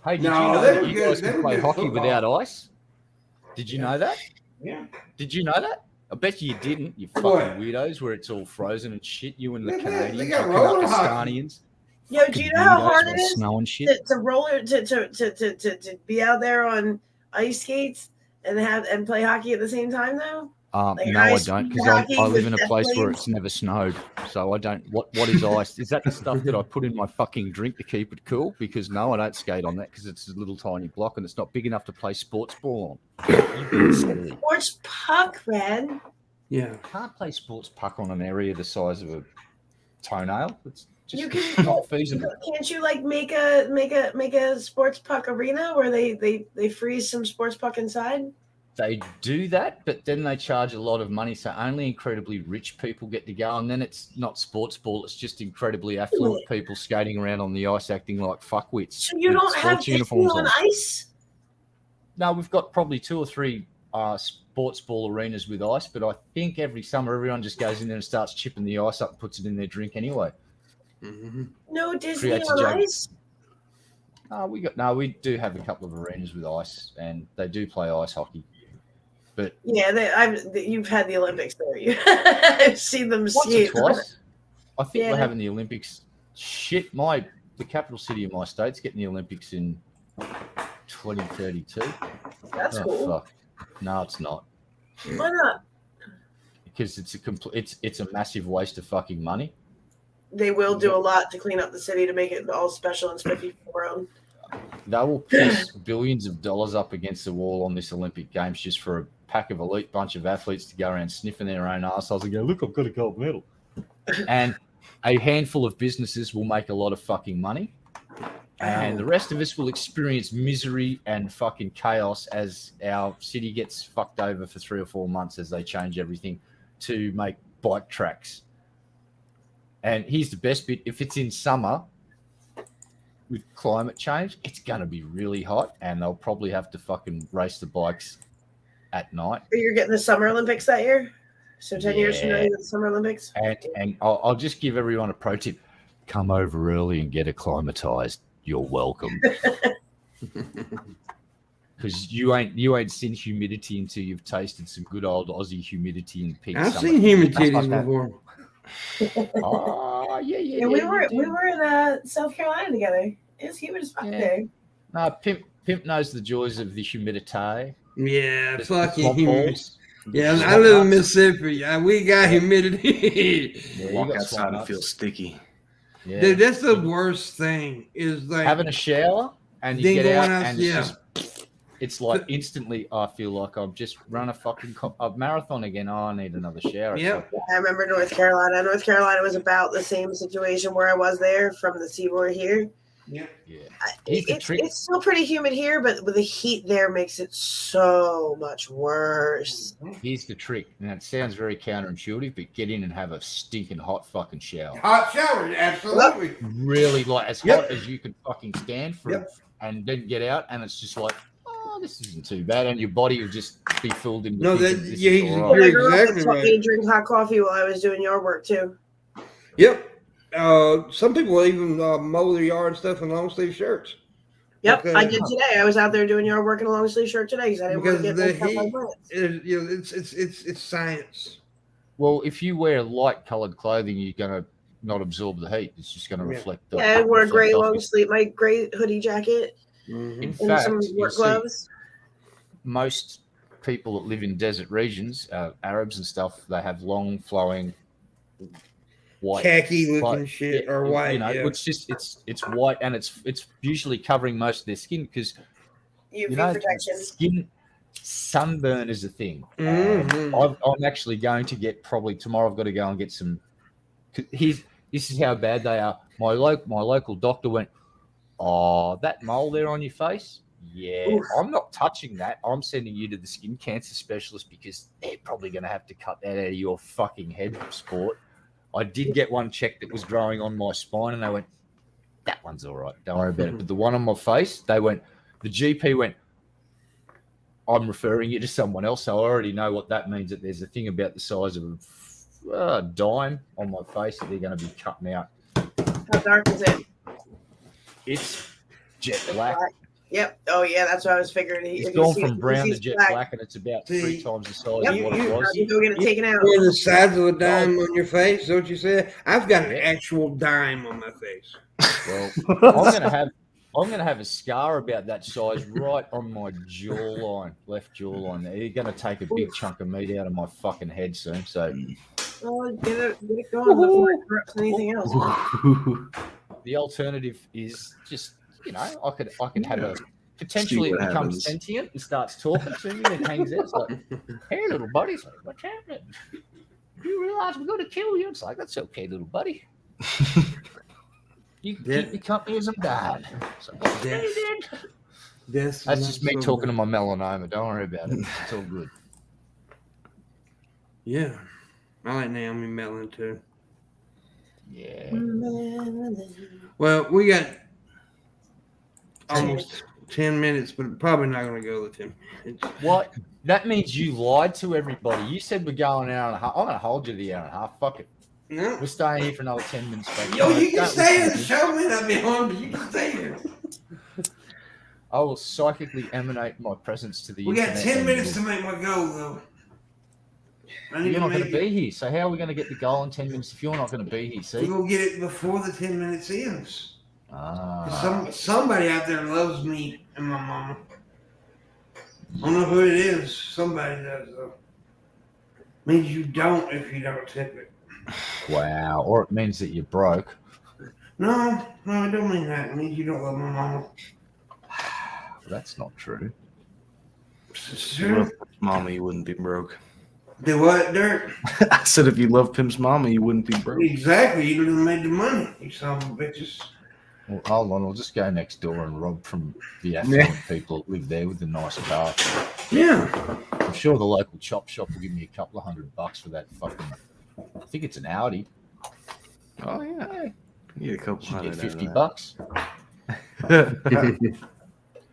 E: Hey, did
A: No,
E: you know
A: they
E: that
A: were
E: you
A: good.
E: guys
A: They
E: can
A: were
E: play
A: good
E: hockey
A: football.
E: without ice? Did you know that?
A: Yeah.
E: Did you know that? I bet you didn't. You fucking
A: What?
E: weirdos, where it's all frozen and shit. You and the
A: Yeah, they
E: Canadians,
A: got
E: you
A: roller hockey.
E: Canadians.
B: Yo, do you know how hard it is
E: Snow and shit.
B: to roller to be out there on ice skates and play hockey at the same time though? Like
E: No, I
B: ice
E: don't, because
B: hockey
E: I live
B: with
E: in a
B: death
E: place where
B: blades?
E: it's never snowed, so I don't. What is ice? Is that the stuff that I put in my fucking drink to keep it cool? Because no, I don't skate on that because it's a little tiny block and it's not big enough to play sports ball on. You bit silly.
B: Sports puck, man.
A: Yeah.
E: Can't play sports puck on an area the size of a toenail. It's just
B: You can
E: not feasible.
B: Can't you like make a sports puck arena where they freeze some sports puck inside?
E: They do that, but then they charge a lot of money, so only incredibly rich people get to go, and then it's not sports ball, it's just incredibly affluent people skating around on the ice acting like fuckwits.
B: So you
E: with
B: don't have
E: sports
B: Disney on ice?
E: No, we've got probably 2 or 3 sports ball arenas with ice, but I think every summer everyone just goes in there and starts chipping the ice up and puts it in their drink anyway.
A: Mm-hmm.
B: No Disney
E: Creates a
B: on
E: joke.
B: ice?
E: We do have a couple of arenas with ice, and they do play ice hockey. But
B: Yeah, you've had the Olympics there. I've seen them
E: once
B: skate.
E: or twice, I think
B: Yeah.
E: we're having the Olympics. Shit, the capital city of my state's getting the Olympics in 2032.
B: That's
E: Oh,
B: cool.
E: fuck. No, it's not,
B: Why not?
E: because it's a massive waste of fucking money.
B: They will do a lot to clean up the city to make it all special and spiffy for our own.
E: They will piss billions of dollars up against the wall on this Olympic Games just for a pack of elite bunch of athletes to go around sniffing their own assholes and go, look, I've got a gold medal.
D: And a handful of businesses will make a lot of fucking money. And the rest of us will experience misery and fucking chaos as our city gets fucked over for 3 or 4 months as they change everything to make bike tracks. And here's the best bit. If it's in summer with climate change, it's going to be really hot and they'll probably have to fucking race the bikes at night.
B: You're getting the Summer Olympics that year? So 10 years from now, you get the Summer Olympics?
D: And I'll just give everyone a pro tip. Come over early and get acclimatized. You're welcome. Because you ain't seen humidity until you've tasted some good old Aussie humidity in peak
A: I've
D: summer.
A: seen humidity before.
D: Oh, yeah.
B: We were in South Carolina together. It's humid as fuck there.
D: No, Pimp knows the joys of the humidity.
A: Yeah,
D: The
A: fucking
D: swamp
A: humidity.
D: balls.
A: Yeah,
D: Swamp
A: I live in
D: nuts.
A: Mississippi. We got humidity.
D: Yeah, you
C: Walk
D: got
C: outside
D: swamp
C: and
D: nuts.
C: feel sticky.
D: Yeah.
A: Dude, that's the worst thing. Is like
D: Having a shower and you
A: then
D: get
A: going
D: out
A: out-
D: and it's like instantly I feel like I've just run a fucking a marathon again. Oh, I need another shower. It's
A: Yep.
D: like,
B: I remember North Carolina. North Carolina was about the same situation where I was there from the seaboard here.
A: yeah.
D: Here's the trick.
B: It's still pretty humid here, but the heat there makes it so much worse.
D: Here's the trick. Now it sounds very counterintuitive, but get in and have a stinking hot fucking shower.
A: Hot shower, absolutely.
D: Really like as
A: Yep.
D: hot as you can fucking stand for
A: Yep.
D: it, and then get out and it's just like, oh, this isn't too bad, and your body will just be filled in.
A: No, that-
D: this
A: yeah,
D: is
A: he's-
D: all
B: Well,
D: right.
B: I grew up
A: exactly
B: and taught
A: right.
B: me to drink hot coffee while I was doing yard work too.
A: Yep. Some people even mow their yard and stuff in long sleeve shirts.
B: Yep,
A: Okay.
B: I did today. I was out there doing yard work in a long sleeve shirt today because I didn't want
A: Because
B: to get
A: the
B: baked out by
A: heat
B: plants.
A: You know, it's science.
D: Well, if you wear light coloured clothing, you're gonna not absorb the heat. It's just gonna
A: Yeah.
D: reflect.
B: Yeah, I wore a
D: reflect
B: gray
D: off
B: long
D: you.
B: sleeve, my gray hoodie jacket
A: Mhm.
D: In
B: and
D: fact,
B: some
D: you'll
B: work
D: see
B: gloves.
D: most people that live in desert regions, Arabs and stuff, they have long flowing white
A: Khaki looking
D: clothes.
A: shit
D: Yeah,
A: or white.
D: You know,
A: yeah.
D: it's just it's white and it's usually covering most of their skin because
B: UV
D: you know
B: protection.
D: skin sunburn is a thing.
A: Mhm.
D: I'm actually going to get probably tomorrow. I've got to go and get some. This is how bad they are. My local doctor went, "Oh, that mole there on your face. Yeah,
B: Oof.
D: I'm not touching that. I'm sending you to the skin cancer specialist because they're probably going to have to cut that out of your fucking head, sport." I did get one checked that was growing on my spine, and they went, "That one's all right. Don't worry about it." But the one on my face, the GP went, "I'm referring you to someone else." So I already know what that means. That there's a thing about the size of a dime on my face that they're going to be cutting out.
B: How dark is it?
D: It's jet black.
B: Yep. Oh yeah, that's what I was figuring.
D: It's
B: If you
D: gone
B: see-
D: from
B: if you
D: brown
B: see
D: to jet
B: black,
D: black, and it's about
A: See,
D: 3 times the size
B: Yep.
D: of what it was.
B: you go get it taken out.
A: Or the size of a dime on your face. Is that what you said? I've got an
D: Yeah.
A: actual dime on my face.
D: Well, I'm gonna have a scar about that size right on my jawline, left jawline. There, you're gonna take a big chunk of meat out of my fucking head soon. So
B: Well, get it going before it corrupts anything else.
D: the alternative is just I could have a potentially
C: what
D: it becomes
C: happens.
D: sentient and starts talking to me and hangs out. It's like, hey, little buddy, it's like, what's happening? You realize we're gonna kill you? It's like, that's okay, little buddy. You can keep me company as I'm dying. It's like, okay, then. That's just me talking to my melanoma. Don't worry about it. It's all good.
A: Yeah. I like Naomi Mellon too.
D: Yeah.
A: Well, we got almost 10 minutes, but probably not going to go the 10 minutes.
D: What? That means you lied to everybody. You said we're going an hour and a half. I'm going to hold you to the hour and a half. Fuck it.
A: No.
D: We're staying here for another 10 minutes. Back.
A: Yo, you can
D: Don't
A: stay here.
D: listen
A: The
D: to me.
A: show may not be on, but you can stay here.
D: I will psychically emanate my presence to the
A: We got
D: internet
A: 10
D: and
A: minutes to make my goal, though. I need
D: You're
A: to
D: not going
A: make
D: to be
A: it.
D: here. So how are we going to get the goal in 10 minutes if you're not going to be here?
A: We
D: See?
A: will get it before the 10 minutes ends.
D: Ah.
A: Somebody out there loves me and my mama. I don't know who it is. Somebody does, though. Means you don't if you don't tip it.
D: Wow. Or it means that you're broke.
A: No, it don't mean that. It means you don't love my mama.
D: That's not true.
A: It's
C: If you
A: true.
C: loved Mama, you wouldn't be broke.
A: Do what, Dirt?
C: I said if you love Pimp's Mama, you wouldn't be broke.
A: Exactly. You done made the money. You son of a bitches.
D: Well, hold on, I'll just go next door and rob from the affluent people that live there with the nice car.
A: Yeah.
D: I'm sure the local chop shop will give me a couple of $100 for that fucking. I think it's an Audi.
C: Oh yeah, you get a couple
D: Should get
C: hundred.
D: $50.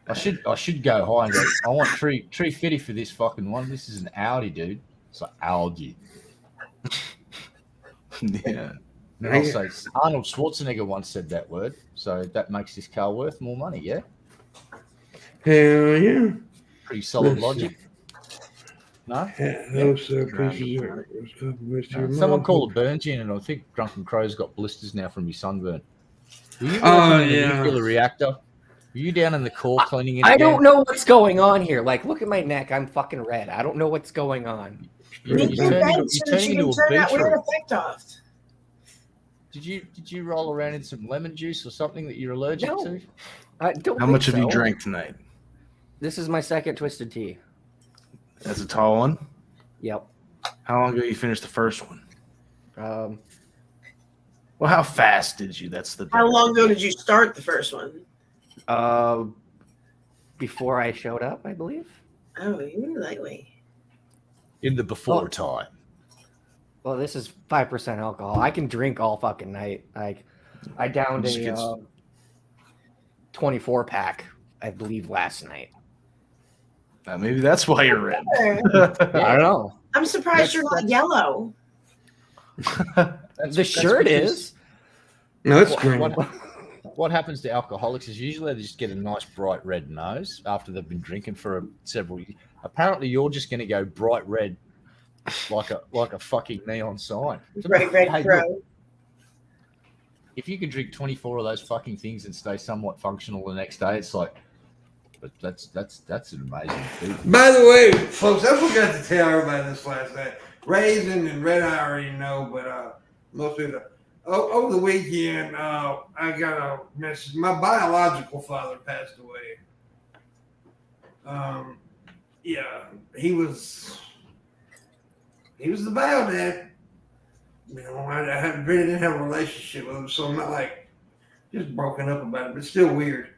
D: I should go high and go. I want 350 for this fucking one. This is an Audi, dude. It's an Audi.
C: Yeah.
D: And I'll say Arnold Schwarzenegger once said that word, so that makes this car worth more money. Yeah,
A: Hell yeah.
D: pretty solid
A: Let's
D: logic. No,
A: Those pieces are.
D: someone called a burn gin, and I think Drunken Crow's got blisters now from his sunburn. Were you
A: Oh,
D: working in the
A: yeah.
D: nuclear reactor? Were you down in the core cleaning it?
F: I
D: again?
F: don't know what's going on here. Like, look at my neck. I'm fucking red. I don't know what's going on.
D: You
B: Make your
D: turned
B: bed
D: into,
B: so
D: you
B: that
D: turned
B: you
D: into
B: can
D: a
B: turn that weird
D: beetroot.
B: effect off.
D: Did you roll around in some lemon juice or something that you're allergic
F: No.
D: to?
F: I don't.
C: How
F: think
C: much have you
F: so.
C: drank tonight?
F: This is my second twisted tea.
C: That's a tall one.
F: Yep.
C: How long ago you finished the first one?
F: Um,
C: Well, how fast did you? That's the.
B: How long ago did you start the first one?
F: before I showed up, I believe.
B: Oh, you were lightweight.
D: In the before
F: Oh.
D: time.
F: Well, this is 5% alcohol. I can drink all fucking night. Like, I downed
C: Just
F: a
C: gets-
F: 24 pack, I believe, last night.
C: Maybe that's why you're red.
F: I don't know.
B: I'm surprised you're not yellow.
F: The shirt
D: because-
F: is.
A: No, it's green.
D: What happens to alcoholics is usually they just get a nice bright red nose after they've been drinking for several years. Apparently, you're just going to go bright red, like a fucking neon sign.
B: Right, red
D: Hey,
B: crow.
D: look, if you can drink 24 of those fucking things and stay somewhat functional the next day, it's like, but that's an amazing feat.
A: By the way, folks, I forgot to tell everybody this last night. Raisin and Red I already know, but most people. Over the weekend, I got a message. My biological father passed away. Yeah, he was the bio dad. You know, I really didn't have a relationship with him, so I'm not like just broken up about it, but still weird.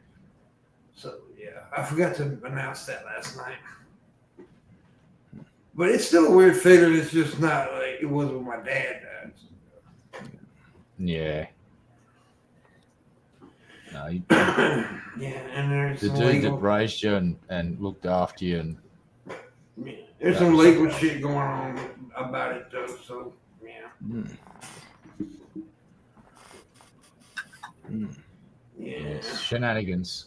A: So yeah, I forgot to announce that last night. But it's still a weird feeling. It's just not like it was when my dad died.
D: Yeah. No,
A: Yeah, and there's
D: the
A: some
D: dude that
A: legal,
D: raised you and looked after you, and
A: there's some legal shit going on about it though. So yeah, yeah,
D: shenanigans.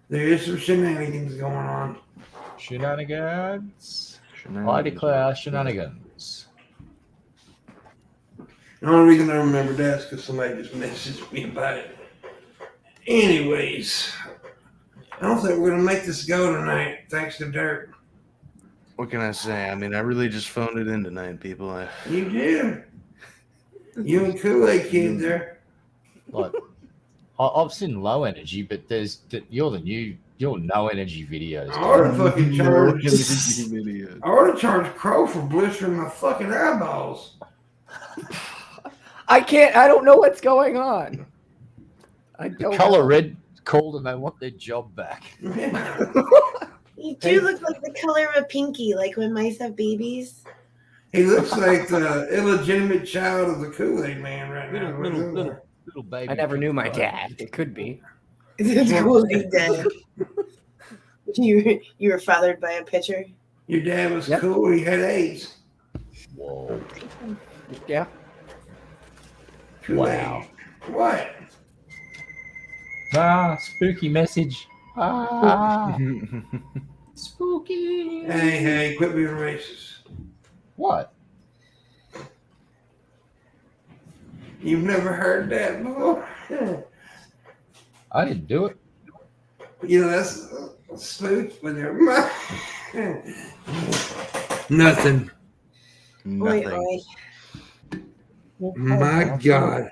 A: there is some shenanigans going on.
D: Shenanigans. I declare shenanigans.
A: The only reason I remember that is because somebody just messaged me about it. Anyways, I don't think we're gonna make this go tonight, thanks to Dirt.
C: What can I say? I mean, I really just phoned it in tonight, people.
A: You did. You and Kool-Aid Kid there.
D: Like, I've seen low energy, but you're no energy videos.
A: I ought to fucking charge.
C: Videos.
A: I ought to charge Crow for blistering my fucking eyeballs.
F: I can't. I don't know what's going on. I don't.
D: Color
F: know.
D: red called and they want their job back.
B: You do look like the color of a pinky, like when mice have babies.
A: He looks like the illegitimate child of the Kool-Aid Man right now.
D: Little baby.
F: I never knew my dad. It could be.
B: It's cool to be dead. You were fathered by a pitcher.
A: Your dad was
F: Yep.
A: cool. He had AIDS.
D: Whoa.
F: Yeah.
A: Kool-Aid.
D: Wow.
A: What?
D: Ah, spooky message. Ah, spooky.
A: Hey, quit being racist.
D: What?
A: You've never heard that before?
D: I didn't do it.
A: You know, that's spook when they're nothing.
B: Oi,
C: Nothing.
B: oi.
A: My God.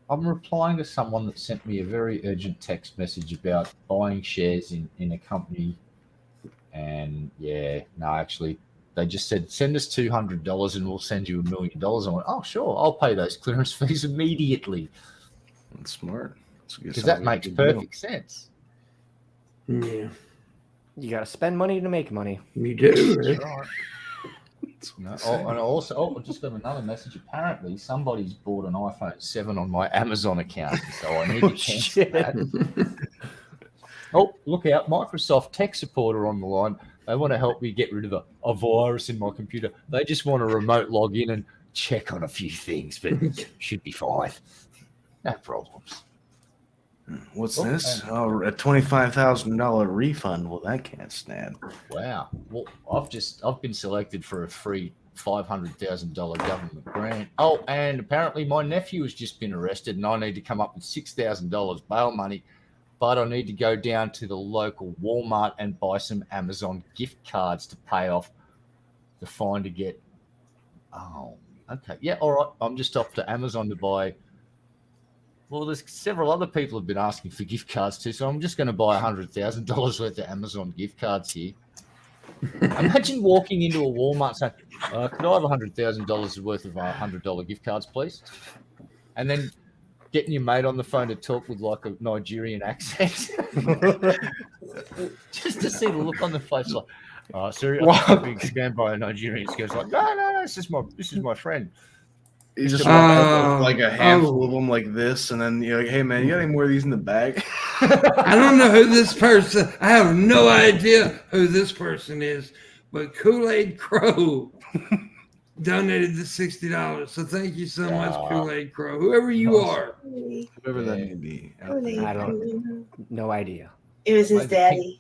D: I'm replying to someone that sent me a very urgent text message about buying shares in a company. And yeah, no, actually, They just said, send us $200 and we'll send you $1 million. I went, oh, sure, I'll pay those clearance fees immediately.
C: That's smart.
D: Because that makes perfect sense.
A: Yeah,
F: You got to spend money to make money.
A: you do.
D: That's
A: Right?
D: right. No, and also, I just got another message. Apparently, somebody's bought an iPhone 7 on my Amazon account, so I need to cancel that. Oh, look out. Microsoft tech supporter on the line. They want to help me get rid of a virus in my computer. They just want a remote login and check on a few things, but should be fine. No problems.
C: What's
D: Oh,
C: this? Oh, a $25,000 refund. Well, that can't stand.
D: Wow. Well, I've been selected for a free $500,000 government grant. Oh, and apparently my nephew has just been arrested, and I need to come up with $6,000 bail money. But I need to go down to the local Walmart and buy some Amazon gift cards to pay off the fine to get. Oh, okay. Yeah, all right. I'm just off to Amazon to buy. Well, there's several other people have been asking for gift cards too, so I'm just going to buy $100,000 worth of Amazon gift cards here. Imagine walking into a Walmart saying, could I have $100,000 worth of $100 gift cards, please? And then getting your mate on the phone to talk with like a Nigerian accent. Just to see the look on the face like, sir, I'm being scammed by a Nigerian. He goes like, no, this is my friend.
C: You just walk up with like a handful of them like this, and then you're like, hey, man, you got any more of these in the bag?
A: I don't know who this person. I have no idea who this person is, but Kool-Aid Crow donated the $60. So thank you so much, Kool-Aid Crow, whoever you are.
C: Whoever that may be.
F: I don't. No idea.
B: It was his daddy.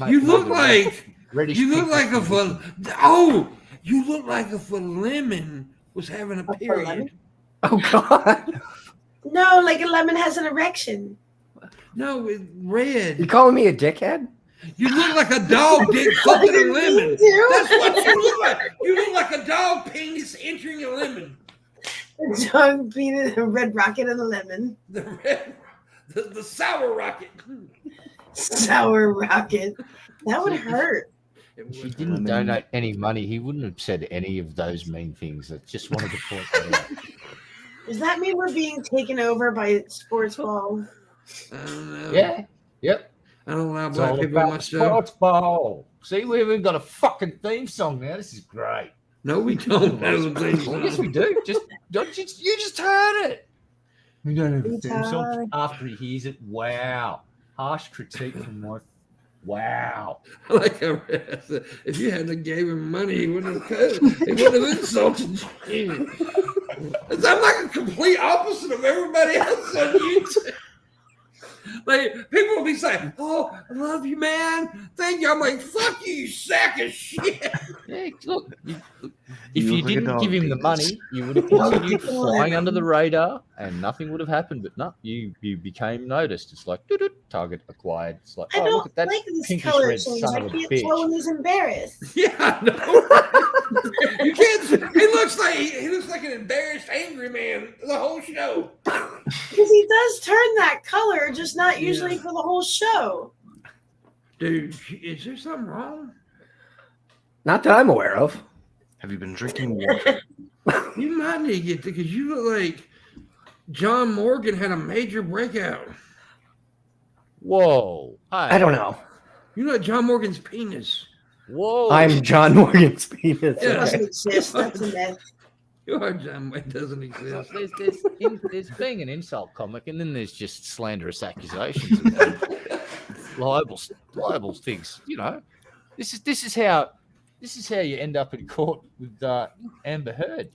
A: You look like you look like you look like if a lemon was having a period.
F: Oh God!
B: No, like a lemon has an erection.
A: No, it's red.
F: You calling me a dickhead?
A: You look like a dog dick fucking a lemon.
B: Me too.
A: That's what you look like. You look like a dog penis entering a lemon.
B: A dog penis, a red rocket, and a lemon.
A: The sour rocket.
B: Sour rocket. That would hurt.
D: If he didn't donate any money, he wouldn't have said any of those mean things. I just wanted to point that out.
B: Does that mean we're being taken over by sports ball?
A: I don't know.
D: Yeah. Yep.
A: I don't allow
D: It's
A: black
D: all
A: people on my
D: about
A: show.
D: sports ball. See, we haven't got a fucking theme song now. This is great.
A: No, we don't have a thing.
D: Well, yes, we do. You just heard it. We don't have a theme song. After he hears it, wow. Harsh critique from my. Wow.
A: Like if you hadn't gave him money, he wouldn't have insulted you. I'm like a complete opposite of everybody else on YouTube. Like people will be saying, "Oh, I love you, man. Thank you." I'm like, "Fuck you, you sack of shit."
D: Yeah, look. If you didn't give him the money, you would have continued flying under the radar, and nothing would have happened. But no, you became noticed. It's like target acquired. It's like,
B: I
D: oh,
B: don't
D: look at that
B: like this
D: pinkish
B: color
D: red
B: change.
D: son
B: I
D: of a
B: can't
D: bitch.
B: tell when he's embarrassed.
A: Yeah, I know. You can't. He looks like an embarrassed, angry man the whole show.
B: Because he does turn that color, just not usually for the whole show.
A: Dude, is there something wrong?
F: Not that I'm aware of.
C: Have you been drinking water?
A: You might need to get there because you look like John Morgan had a major breakout.
D: Whoa. Hey.
F: I don't know.
A: You know John Morgan's penis.
D: Whoa.
F: I'm John Morgan's penis.
B: It
A: Yeah.
B: doesn't exist. That's a myth.
A: You are John Morgan. It doesn't exist.
D: There's being an insult comic, and then there's just slanderous accusations and libel things. You know, this is how you end up in court with Amber Heard,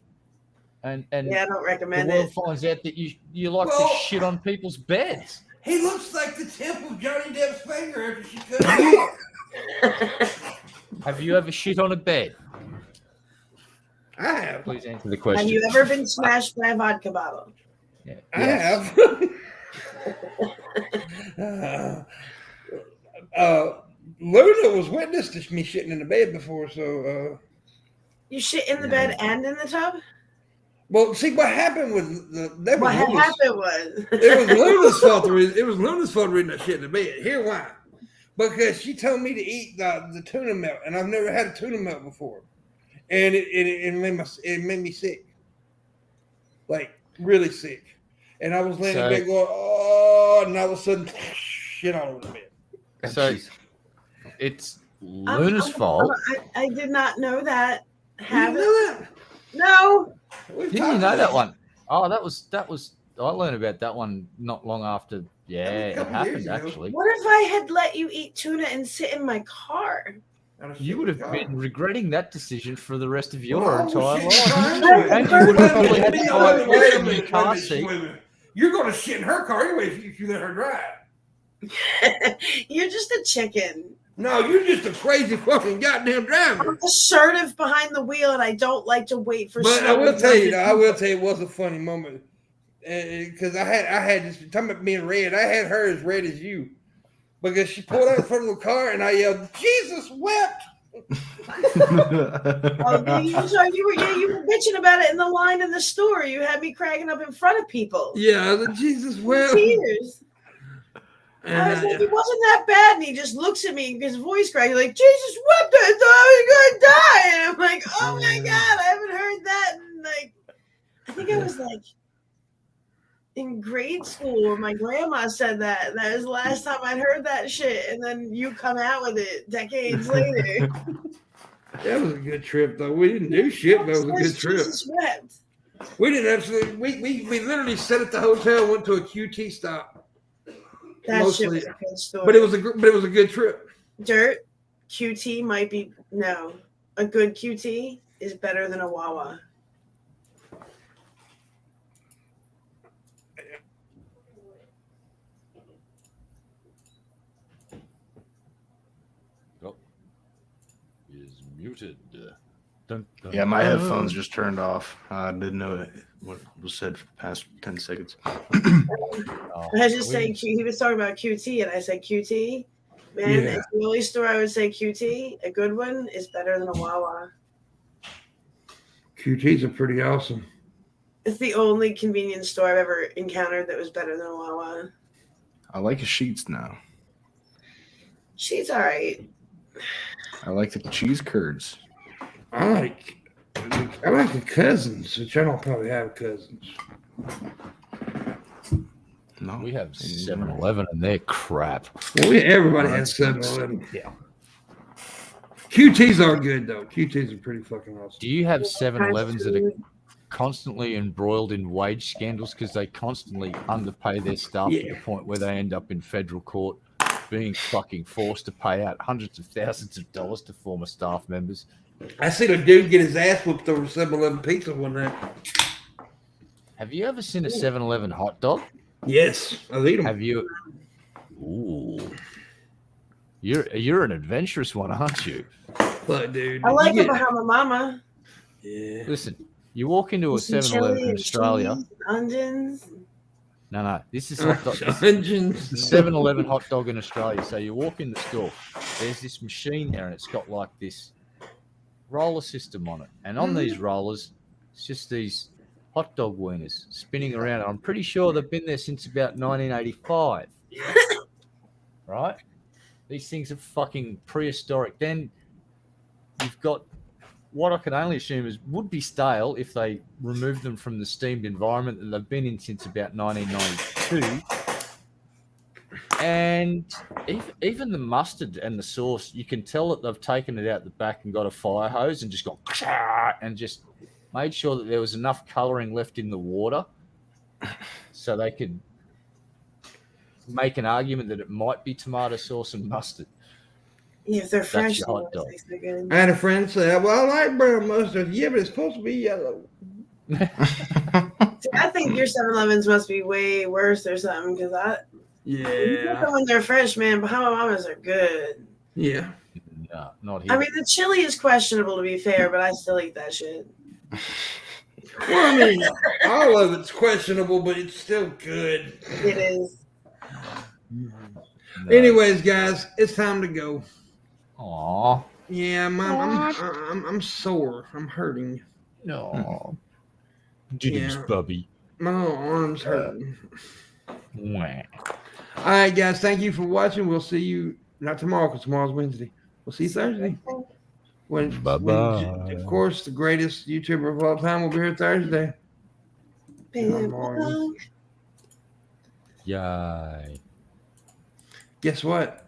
D: and
B: Yeah, I don't
D: the
B: recommend
D: world
B: it.
D: finds out that you like
A: Well-
D: to shit on people's beds.
A: He looks like the tip of Johnny Depp's finger after she cut it off.
D: Have you ever shit on a bed?
A: I have.
D: Please answer the
B: Have
D: question.
B: you ever been smashed by a vodka bottle?
D: Yeah.
A: I
D: Yes.
A: have. Luna was witness to me shitting in the bed before, so.
B: You shit in the bed and in the tub?
A: Well, see what happened with that
B: What
A: was
B: had
A: Luna's,
B: happened was
A: it was Luna's fault. It was Luna's fault reading that shit in the bed. Here why? Because she told me to eat the tuna melt, and I've never had a tuna melt before. and it made me sick, like really sick. And I was laying in bed going, oh, and all of a sudden, shit all over the bed.
D: So it's Luna's fault.
B: I did not know that.
A: You didn't know that?
B: No.
A: We've
D: Didn't you
A: talked
D: know
A: about
D: that
A: it.
D: one? Oh, that was. I learned about that one not long after. Yeah,
A: a
D: it
A: couple
D: happened
A: years ago.
D: actually.
B: What if I had let you eat tuna and sit in my car?
D: You would have been regretting that decision for the rest of your
A: Well, I
D: entire
A: was
D: life.
A: shitting
D: And you would have probably had to
A: Wait a
D: buy
A: minute, wait a
D: a new
A: minute,
D: car
A: wait a
D: seat.
A: minute. You're going to shit in her car anyway if you let her drive.
B: You're just a chicken.
A: No, you're just a crazy fucking goddamn driver.
B: I'm assertive behind the wheel, and I don't like to wait for.
A: But I
B: slow
A: will tell you,
B: moving
A: it was a funny moment because I had this talking about being red. I had her as red as you because she pulled out in front of the car and I yelled, "Jesus wept!"
B: Oh, you were bitching about it in the line in the store. You had me cracking up in front of people.
A: Yeah, I was like, Jesus wept.
B: Tears.
A: And
B: I was like, it wasn't that bad, and he just looks at me, his voice cracks, like, Jesus wept, I thought I was gonna die. And I'm like, oh my god, I haven't heard that in like, I think I was like in grade school where my grandma said that. That was the last time I'd heard that shit, and then you come out with it decades later.
A: that was a good trip, though. We didn't do shit, but it was a good trip.
B: Jesus wept.
A: We didn't actually. We literally sat at the hotel, went to a QT stop.
B: That
A: Mostly,
B: shit was a good story.
A: but it was a good trip.
B: Dirt, QT might be no. A good QT is better than a Wawa.
D: Is muted.
C: Yeah, my headphones just turned off. I didn't know what was said for the past 10 seconds.
D: Oh,
B: I was just saying, he was talking about QT, and I said QT. Man,
A: Yeah.
B: it's the only store I would say QT. A good one is better than a Wawa.
A: QTs are pretty awesome.
B: It's the only convenience store I've ever encountered that was better than a Wawa.
C: I like the sheets now.
B: She's all right.
C: I like the cheese curds.
A: I like the cousins, which I don't probably have cousins.
C: No,
D: we have 7-Eleven and they're crap.
A: Well, everybody has 7-Eleven.
D: Yeah.
A: QTs are good though. QTs are pretty fucking awesome.
D: Do you have 7-Elevens that are constantly embroiled in wage scandals because they constantly underpay their staff to the point where they end up in federal court being fucking forced to pay out hundreds of thousands of dollars to former staff members?
A: I seen a dude get his ass whooped over 7-Eleven pizza one night.
D: Have you ever seen a 7-Eleven hot dog?
A: Yes, I've eaten them.
D: Have you? Ooh. You're an adventurous one, aren't you?
A: But dude,
B: I like a Bahama Mama.
A: Yeah.
D: Listen, you walk into a
B: Some
D: 7-Eleven
B: chili
D: in
B: and
D: Australia.
B: cheese, onions.
D: No, this is hot dog.
A: Dungeons.
D: The 7-Eleven hot dog in Australia. So you walk in the store, there's this machine there, and it's got like this roller system on it. And on these rollers, it's just these hot dog wieners spinning around. I'm pretty sure they've been there since about 1985. Right? These things are fucking prehistoric. Then you've got what I can only assume would be stale if they removed them from the steamed environment that they've been in since about 1992. And even the mustard and the sauce, you can tell that they've taken it out the back and got a fire hose and just gone and just made sure that there was enough colouring left in the water so they could make an argument that it might be tomato sauce and mustard.
B: Yeah, if they're fresh,
D: your hot dog.
B: they're good.
A: I had a friend say, "Well, I like brown mustard. Yeah, but it's supposed to be yellow."
B: See, I think your 7-Elevens must be way worse or something because when they're fresh, man, Bahama Mamas are good.
A: Yeah.
D: No, not here.
B: I mean, the chili is questionable to be fair, but I still eat that shit.
A: Well, I mean, all of it's questionable, but it's still good.
B: It is.
D: No.
A: Anyways, guys, it's time to go.
D: Aw.
A: Yeah, I'm sore. I'm hurting.
D: No. Jitters,
A: Yeah.
D: Bubby.
A: My little arm's hurting.
D: Wah.
A: All right, guys, thank you for watching. We'll see you not tomorrow because tomorrow's Wednesday. We'll see you Thursday. Of course, the greatest YouTuber of all time will be here Thursday.
B: PIMPMUNK.
D: Yay.
A: Guess what?